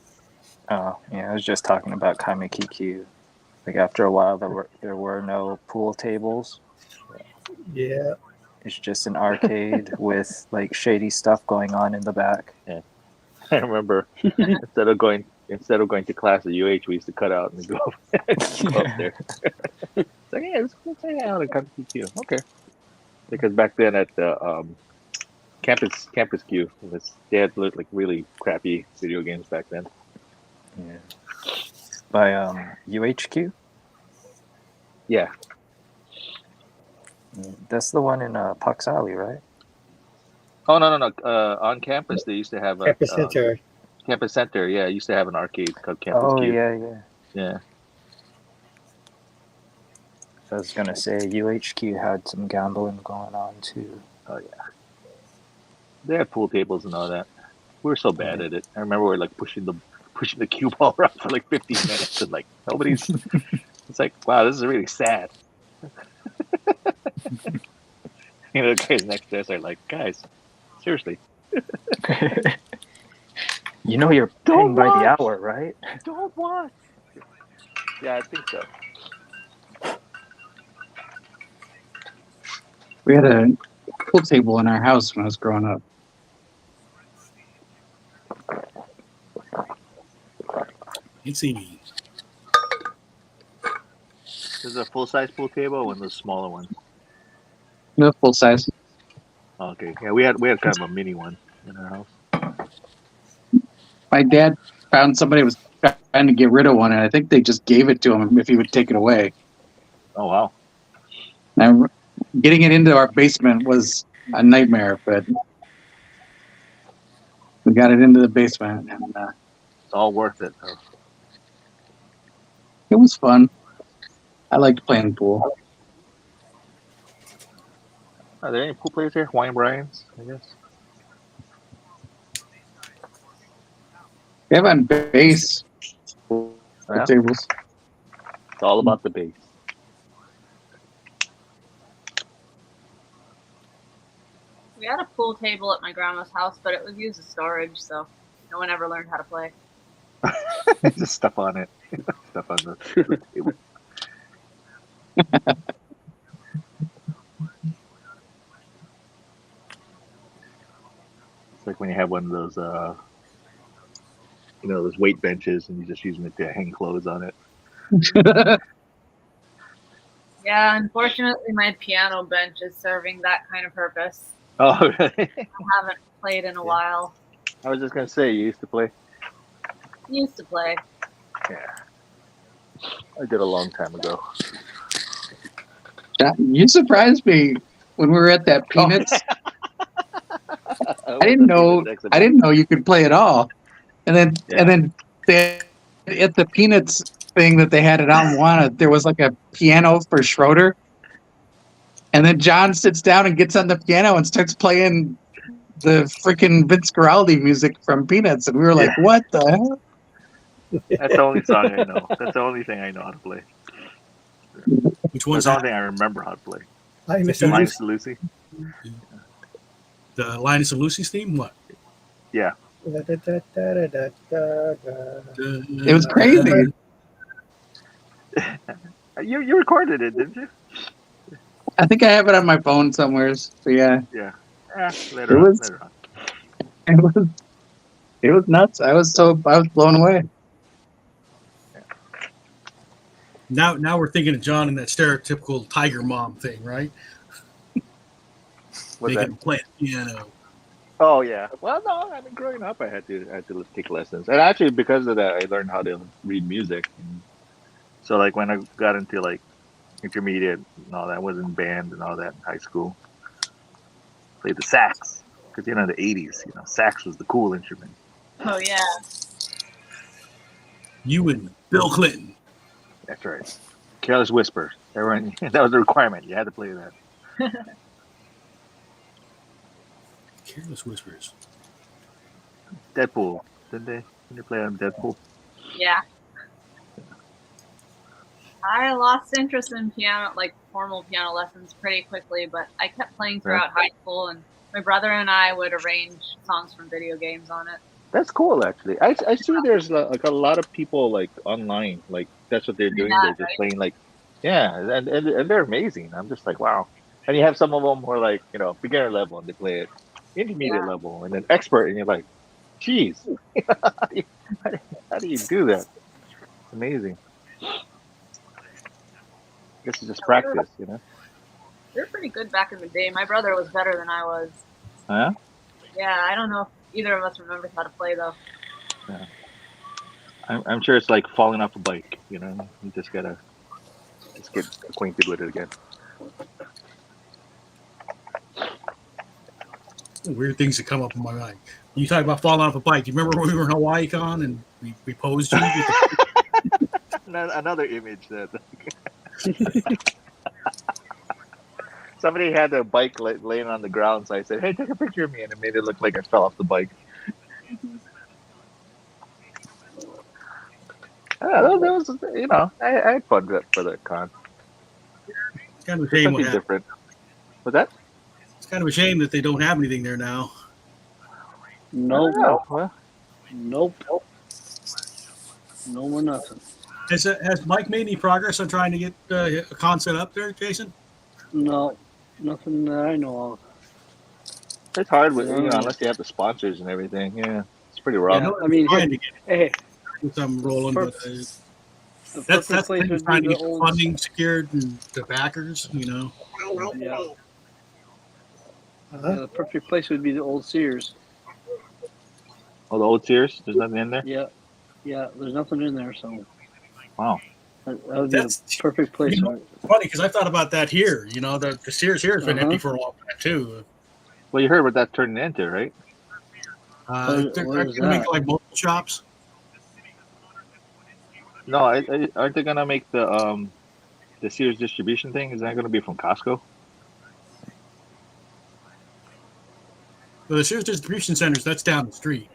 Oh, yeah, I was just talking about Kaimikikyu. Like after a while, there were no pool tables. Yeah. It's just an arcade with like shady stuff going on in the back. Yeah, I remember instead of going to class at UH, we used to cut out and go up there. It's like, yeah, let's go hang out and come to you. Okay, because back then at the campus Q, they had like really crappy video games back then. Yeah. By UHQ. Yeah. That's the one in Pucks Alley, right? Oh no! On campus, they used to have a Campus Center. Campus Center, yeah, used to have an arcade called Campus Q. Yeah. I was gonna say UHQ had some gambling going on too. Oh yeah. They had pool tables and all that. We were so bad at it. I remember we were like pushing the cue ball around for like 15 minutes, and like nobody's. It's like, wow, this is really sad. You know, the guys next to us are like, guys, seriously. You know you're paying by the hour, right? Don't watch. Yeah, I think so. We had a pool table in our house when I was growing up. It's easy. Is it a full-size pool table or one of those smaller ones? No, full size. Okay. Yeah, we had kind of a mini one in our house. My dad found somebody was trying to get rid of one, and I think they just gave it to him if he would take it away. Oh wow. Now, getting it into our basement was a nightmare, but we got it into the basement, and It's all worth it. Though. it was fun. I liked playing pool. Are there any pool players here? Hawaiian Brian's, I guess. We have on base Yeah. tables. It's all about the base. We had a pool table at my grandma's house, but it was used as storage, so no one ever learned how to play. Just stuff on it. Stuff on the table. It's like when you have one of those, those weight benches, and you're just using it to hang clothes on it. Yeah, unfortunately, my piano bench is serving that kind of purpose. Oh, really? I haven't played in a while. I was just gonna say, you used to play. Used to play. Yeah, I did a long time ago. You surprised me when we were at that Peanuts. I didn't know you could play at all. And then they, at the Peanuts thing that they had at Alamoana, there was like a piano for Schroeder. And then John sits down and gets on the piano and starts playing the freaking Vince Guaraldi music from Peanuts. And we were like, what the hell? That's the only song I know. That's the only thing I know how to play. Which one's That's the only that? thing I remember how to play. Hi, Mr. Linus Lucy. The Linus and Lucy's theme? What? Yeah. It was crazy. You recorded it, didn't you? I think I have it on my phone somewhere. So yeah. Yeah. Later on. It was nuts. I was blown away. Now we're thinking of John and that stereotypical tiger mom thing, right? What's Making that? him play the piano. Oh yeah. Well, no. I mean, growing up, I had to take lessons, and actually, because of that, I learned how to read music. So, like, when I got into like intermediate and all that, I was in band and all that in high school. Played the sax because the '80s, sax was the cool instrument. Oh, yeah. You and Bill Clinton. That's right. Careless Whisper. Everyone, that was a requirement. You had to play that. Careless Whispers. Deadpool. Didn't they play on Deadpool? Yeah. I lost interest in piano, like formal piano lessons, pretty quickly, but I kept playing throughout high school, and my brother and I would arrange songs from video games on it. That's cool, actually. I see there's like a lot of people like online, like that's what they're doing. Yeah, They're just playing and they're amazing. I'm just like, wow. And you have some of them who are like, beginner level and they play it intermediate level and then expert, and you're like, geez, how do you do that? It's amazing. This is just practice, They were pretty good back in the day. My brother was better than I was. Huh? Yeah, I don't know if either of us remembers how to play, though. Yeah. I'm sure it's like falling off a bike, You just gotta get acquainted with it again. Weird things that come up in my mind. You talk about falling off a bike. Do you remember when we were in Hawaii Con and we posed you? Another image that somebody had their bike laying on the ground, so I said, "Hey, take a picture of me," and it made it look like I fell off the bike. That was, I had fun for the con. It's kind of a shame. Something different. What's that? It's kind of a shame that they don't have anything there now. Nope. Well, Nope. No more nothing. Has Mike made any progress on trying to get a con set up there, Jason? No. Nothing that I know of. it's hard with unless you have the sponsors and everything. Yeah, it's pretty rough. Yeah, I mean, trying to hey, get some rolling, but the that's perfect place the thing, would trying be to the get old. funding secured and the backers. Yeah. Yeah, the perfect place would be the old Sears. Oh, the old Sears. There's nothing in there. Yeah, there's nothing in there, so Wow. that would be That's the perfect place for it. funny because I thought about that here. You know, the Sears here has been empty for a long time too. Well, you heard what that turned into, right? They're what is gonna make that? like mobile shops. No, aren't they gonna make the Sears distribution thing? Is that gonna be from Costco? The Sears distribution centers, that's down the street.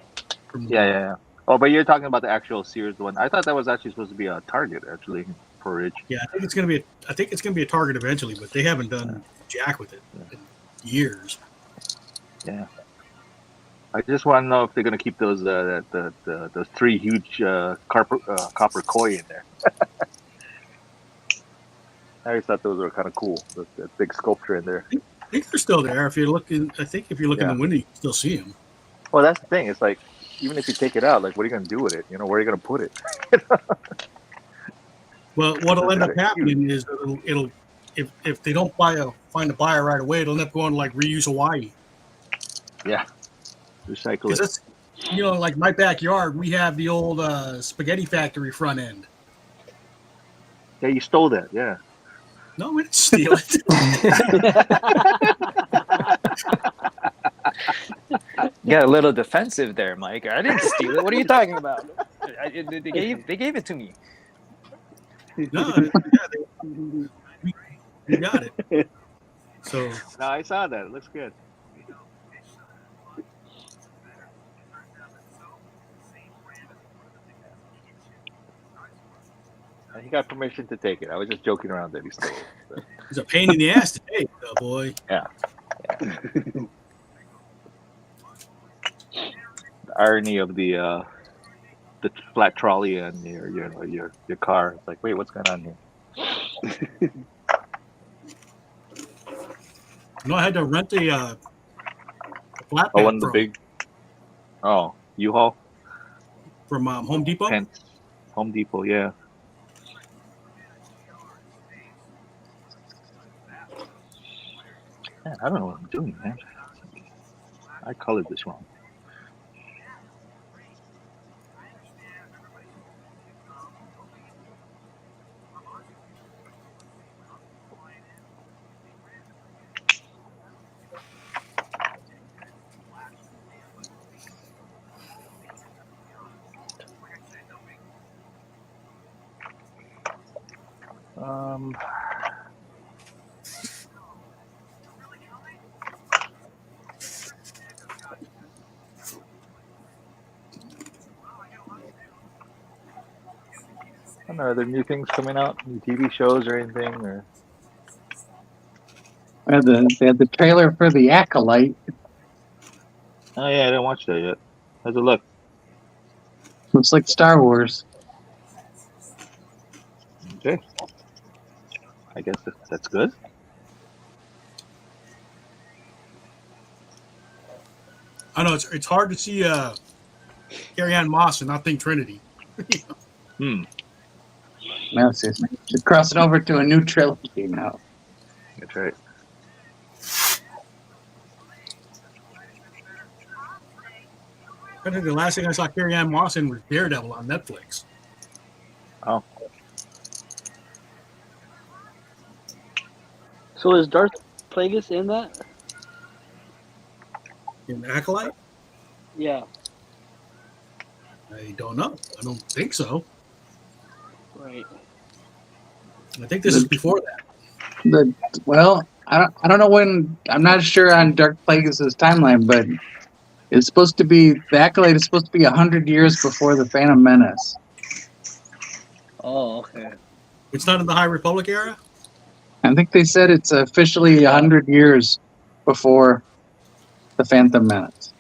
From Yeah. Oh, but you're talking about the actual Sears one. I thought that was actually supposed to be a Target, actually, for Ridge. Yeah, I think it's gonna be a Target eventually, but they haven't done jack with it in years. Yeah. I just want to know if they're gonna keep those those 3 huge copper koi in there. I always thought those were kind of cool. That big sculpture in there. I think they're still there. If you're looking, I think if you look in the window, you can still see them. Well, that's the thing. It's like, even if you take it out, like, what are you going to do with it? You know, where are you going to put it? Well, what'll end up happening is it'll if they don't find a buyer right away, it'll end up going to like Reuse Hawaii. Yeah, recycle Because it. that's, you know, like my backyard, we have the old spaghetti factory front end. Yeah, you stole that. Yeah. No, we didn't steal it. You got a little defensive there, Mike. I didn't steal it. What are you talking about? They gave it to me. No, we got it. So No, I saw that. It looks good. He got permission to take it. I was just joking around that he stole it. So. it's a pain in the ass to take, though, boy. Yeah. The irony of the flat trolley and your car. It's like, wait, what's going on here? No, I had to rent a flatbed Oh, one of the big. Oh, U-Haul. From Home Depot. Home Depot, yeah. Man, I don't know what I'm doing, man. I colored this wrong. I don't know, are there new things coming out? New TV shows or anything? Or They had the trailer for The Acolyte. oh yeah, I didn't watch that yet. How's it look? Looks like Star Wars. Okay. I guess that's good. I know it's hard to see Carrie Ann Moss and not think Trinity. No, seriously. She's crossing over to a new trilogy now. That's right. I think the last thing I saw Carrie Ann Moss in was Daredevil on Netflix. Oh. So is Darth Plagueis in that? In Acolyte? Yeah. I don't know. I don't think so. Right. I think this is before that. Well, I don't know when. I'm not sure on Dark Plagueis' timeline, but it's supposed to be The Acolyte is supposed to be 100 years before the Phantom Menace. Oh, okay. It's not in the High Republic era? I think they said it's officially 100 years before the Phantom Menace.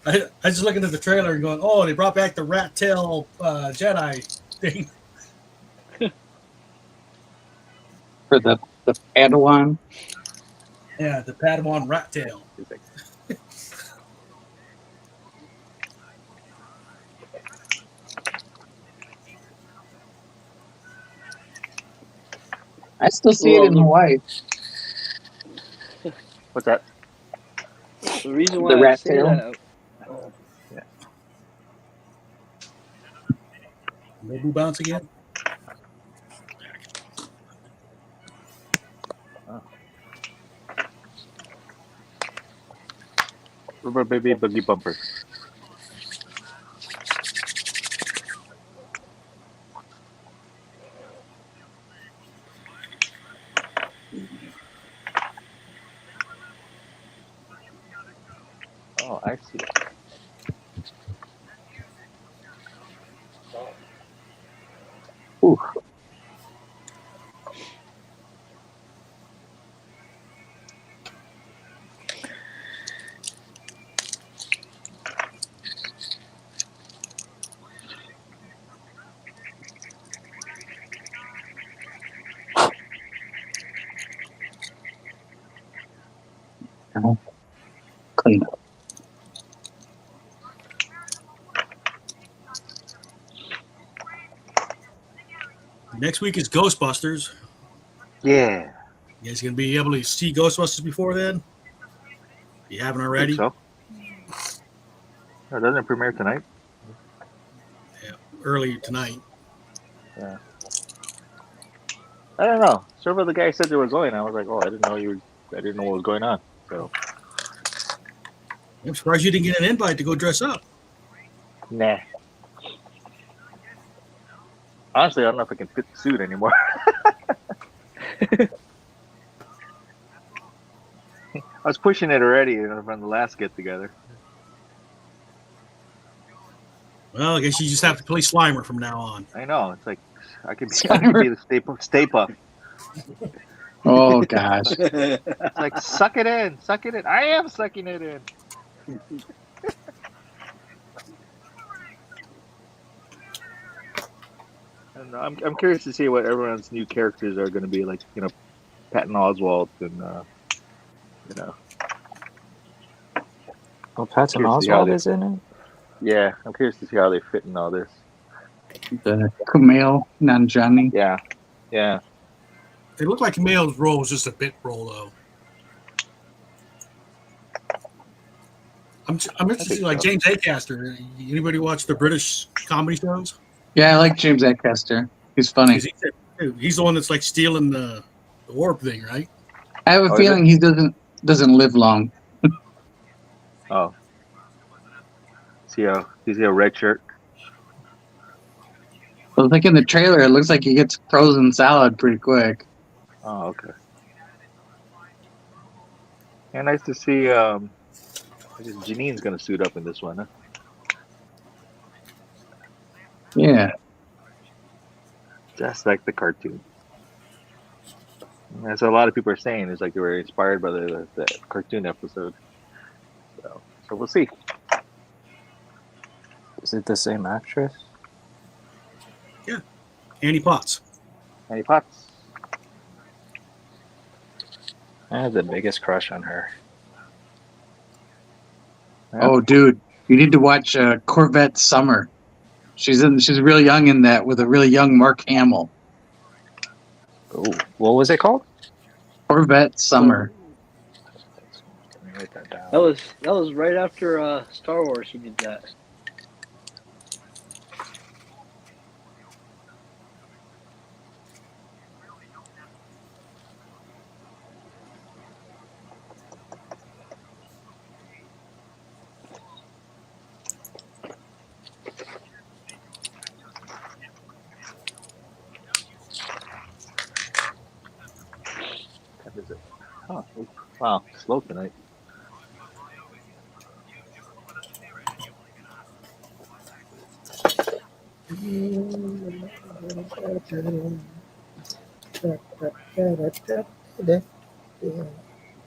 I was just looking at the trailer and going, oh, they brought back the rat tail Jedi thing. For the Padawan. Yeah, the Padawan rat tail. I still see it in Hawaii. What's that? The reason why The I rat say tail? that. No boo bounce again. Rubber baby buggy bumper. Oh, I see. Ooh. Clean up. Next week is Ghostbusters. Yeah. You guys gonna be able to see Ghostbusters before then? If you haven't already. So, doesn't it premiere tonight? Yeah, early tonight. Yeah. I don't know. Several of the guys said they were going. I was like, oh, I didn't know what was going on. So, I'm surprised you didn't get an invite to go dress up. nah. Honestly, I don't know if I can fit the suit anymore. I was pushing it already from the last get together. Well, I guess you just have to play Slimer from now on. I know. It's like I could be the Stay Puft. Oh gosh. It's like suck it in. I am sucking it in. And I'm curious to see what everyone's new characters are going to be like. Patton Oswalt and Oh, Patton Curious to see how Oswalt they- is in it? Yeah, I'm curious to see how they fit in all this. The Kumail Nanjiani. Yeah. It looked like Mail's role was just a bit role, though. I'm interested, like so. James Acaster. Anybody watch the British comedy shows? Yeah, I like James Acaster. He's funny. 'Cause he's the one that's like stealing the orb thing, right? I have a Oh, is feeling he doesn't live long. Oh. See a red shirt? Well, like in the trailer, it looks like he gets frozen salad pretty quick. Oh, okay. Yeah, nice to see. I guess Janine's gonna suit up in this one, huh? Yeah. Just like the cartoon. And that's what a lot of people are saying. It's like they were inspired by the cartoon episode. So we'll see. Is it the same actress? Annie Potts. Any pots? I have the biggest crush on her. Yeah. Oh, dude, you need to watch Corvette Summer. She's really young in that with a really young Mark Hamill. Oh, what was it called? Corvette Summer. Let me write that down. That was right after Star Wars. He did that. What is it? Oh, wow, slow tonight.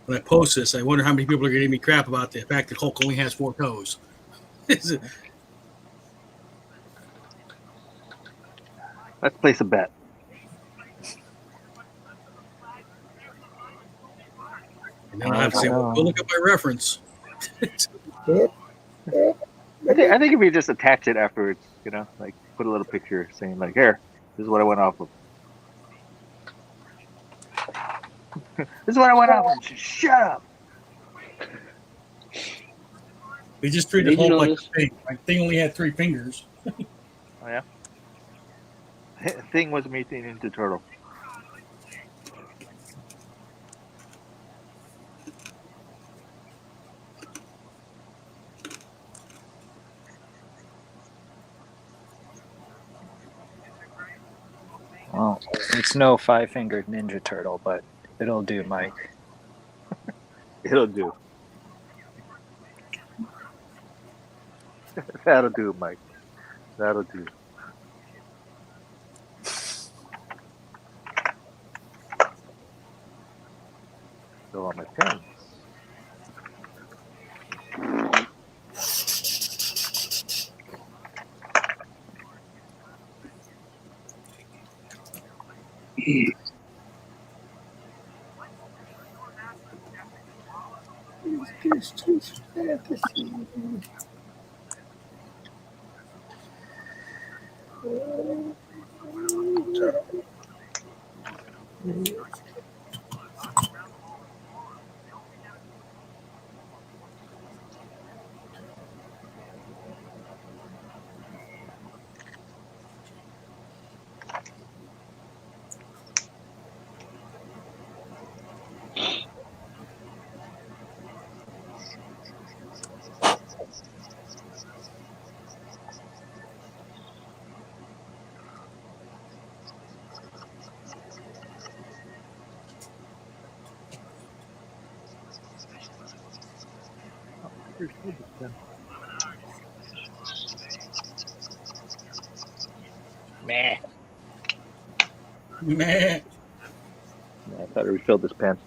When I post this, I wonder how many people are going to give me crap about the fact that Hulk only has 4 toes. Let's place a bet. And then I have to say, well, go look up my reference. I think if you just attach it afterwards, like put a little picture saying like, here, this is what I went off of. This is what I went off of. Shut up. They just treated Did you Hulk like notice- a thing. Like Thing only had 3 fingers. Oh yeah. Thing was made into turtle. Well, it's no 5-fingered Ninja Turtle, but it'll do, Mike. It'll do. That'll do, Mike. That'll do. Go on my pens. Meh. Meh. I thought I refilled this pen.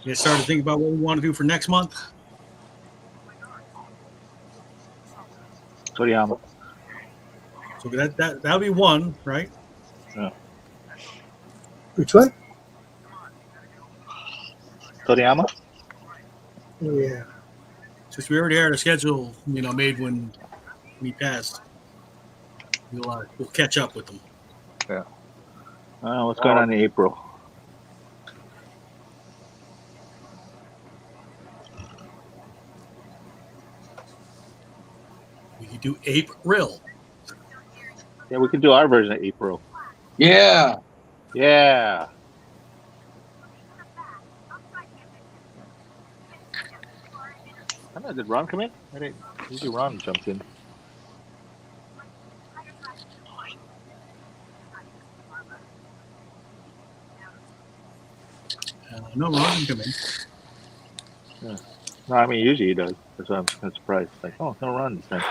You started to think about what we want to do for next month. Toriyama. So that'll be one, right? Which one? Toriyama? Yeah. Since we already had a schedule, made when he passed, we'll catch up with them. Yeah. What's going on in April? We could do April. Yeah, we can do our version of April. Yeah. Yeah. I don't know, did Ron come in? I didn't. Usually Ron jumps in. No, Ron can come in. Yeah. No, I mean usually he does. That's why I'm kind of surprised. Like, oh, no Ron this time.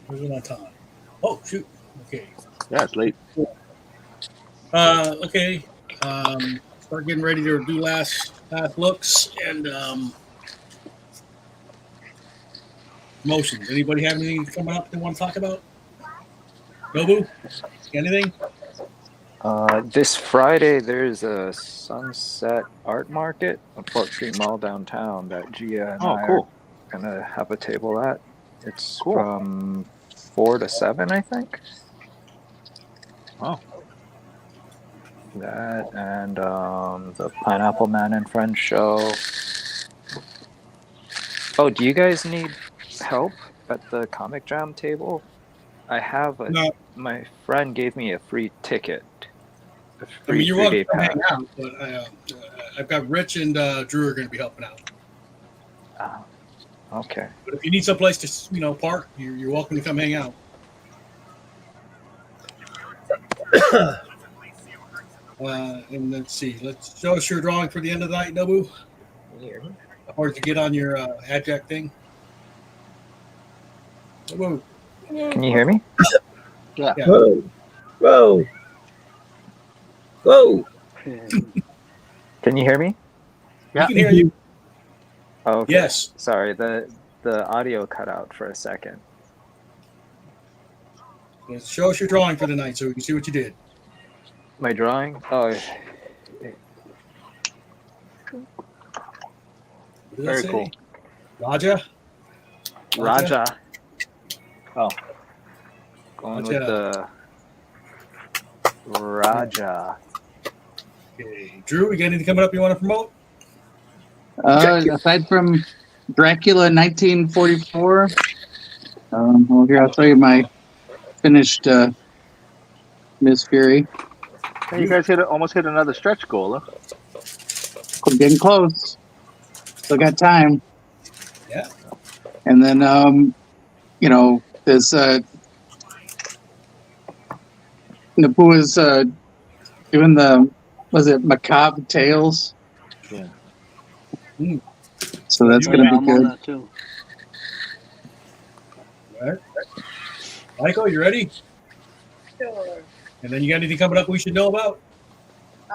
Where's my time? Oh shoot. Okay. Yeah, it's late. Okay. Start getting ready to do last looks and motions. Anybody have anything coming up they want to talk about? Nobu? Anything? This Friday, there's a sunset art market at Fort Street Mall downtown that Gia and I cool. are going to have a table at. It's Cool. from 4 to 7, I think. Oh. That and the Pineapple Man and Friends show. Oh, do you guys need help at the Comic Jam table? I have No. my friend gave me a free ticket. I mean, you're welcome to 3-day hang pass. out, but I've got Rich and Drew are going to be helping out. Okay. But if you need someplace to, park, you're welcome to come hang out. And let's see. Let's show us your drawing for the end of the night, Nobu. Or did you get on your adjack thing? Nobu. Can you hear me? Yeah. Whoa. Whoa. Whoa. Can you hear me? We can hear you. Oh, okay. Yes. Sorry, the audio cut out for a second. Let's show us your drawing for the night so we can see what you did. My drawing? Oh, What does that Very say? cool. Raja? Raja. Oh. Going Raja. with the Raja. Okay. Drew, you got anything coming up you want to promote? Aside from Dracula 1944, well, here I'll show you my finished Miss Fury. Hey, you guys almost hit another stretch goal, huh? I'm getting close. Still got time. Yeah. And then, there's Napua's doing Macabre Tales? Yeah. So that's going to I'm be on good. that too. All right. Michael, you ready? Sure. And then you got anything coming up we should know about?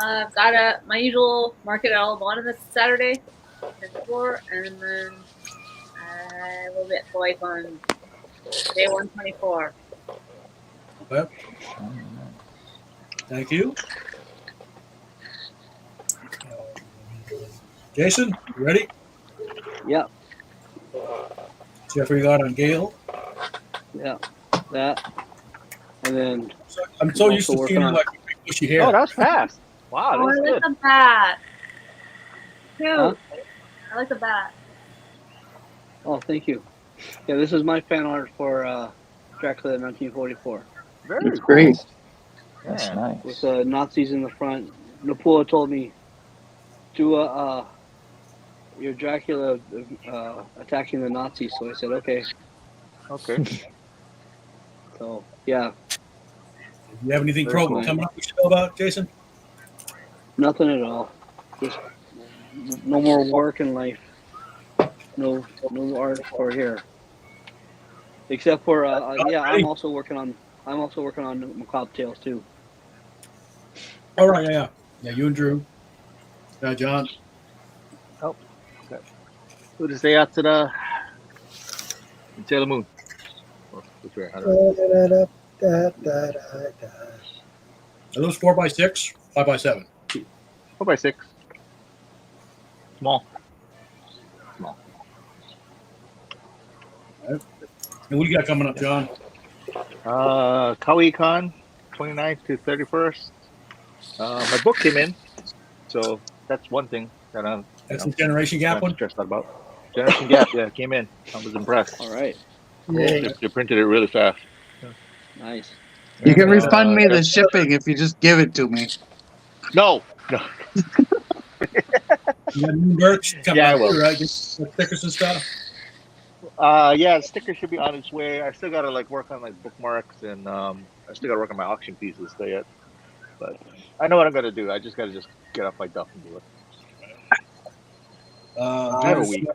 I've got my usual market at Alabama this Saturday, and then I will be at Boys on day 124. Well, thank you. Jason, you ready? Yep. Jeffrey got on Gail. Yeah. That. And then I'm so I'm used to also seeing you working like big bushy hair. Oh, that was fast. Wow, Oh, I that's like good. the bat. Cute. Huh? I like the bat. oh, thank you. Yeah, this is my fan art for Dracula 1944 Very That's cool. great. That's Yeah. nice. with Nazis in the front. Napua told me do your Dracula attacking the Nazis, so I said okay. Okay. So yeah, Do you have anything Very cool. coming up we should know about, Jason? nothing at all. Just no more work in life. No art for here. Except for I'm also working on Macabre Tales too. All right, yeah. Yeah, you and Drew. John. We'll just stay out to the Sailor Moon. Oh, which way? I don't know. Are those 4x6? 5x7? 4x6. Small. And what do you got coming up, John? Kawi Con, 29th to 31st. My book came in, so that's one thing that I'm That's the Generation Gap one? stressed out about. Generation Gap, yeah, came in. I was impressed. All right, Yay. They printed it really fast. nice. You can Uh, refund me the shipping if you just give it to me. No. You got new merch coming Yeah, I up, will. too, right? Just stickers and stuff. Yeah, sticker should be on its way. I still gotta work on bookmarks, and I still gotta work on my auction pieces still yet. But I know what I'm gonna do. I just gotta get off my duff and do it. I have a week.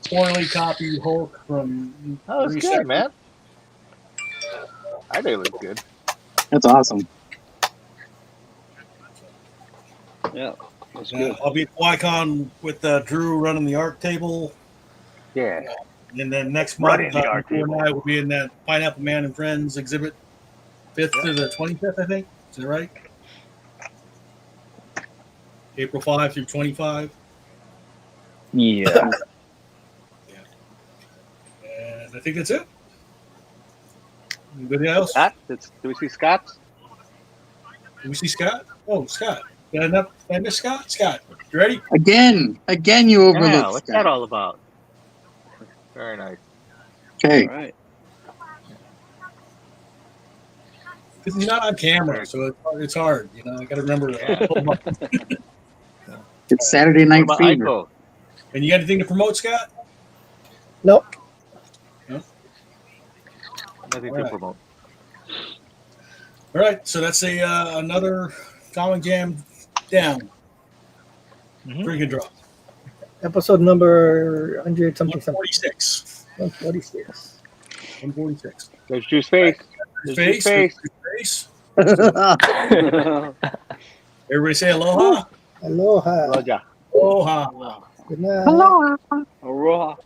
Poorly copied Hulk from. Oh, it's 3 good, seconds. man. I think it looks good. That's awesome. Yeah, that's good. I'll be at YCon with Drew running the art table. Yeah. And then next Running month, the art Drew and table. I will be in that Pineapple Man and Friends exhibit, 5th to the 25th, I think. Is that right? April 5 through 25. Yeah. And I think that's it. Anybody else? Scott? Do we see Scott? Can we see Scott? Oh, Scott. Did I miss Scott? Scott, you ready? Again, you Yeah, overlooked what's Scott. that all about? Very nice. Okay. All right. Because he's not on camera, so it's hard. You know, I got to remember. It's Saturday Night What about Fever. Aiko? And you got anything to promote, Scott? Nope. Nothing All to right. promote. All right, so that's another Comic Jam down. Mhm. Pretty good draw. Episode number 100 something. 146. 146. 146. There's Juice Face. There's Juice Face. Face. Everybody say aloha. Aloha. Roger. Aloha. Good night. Hello. Aroha.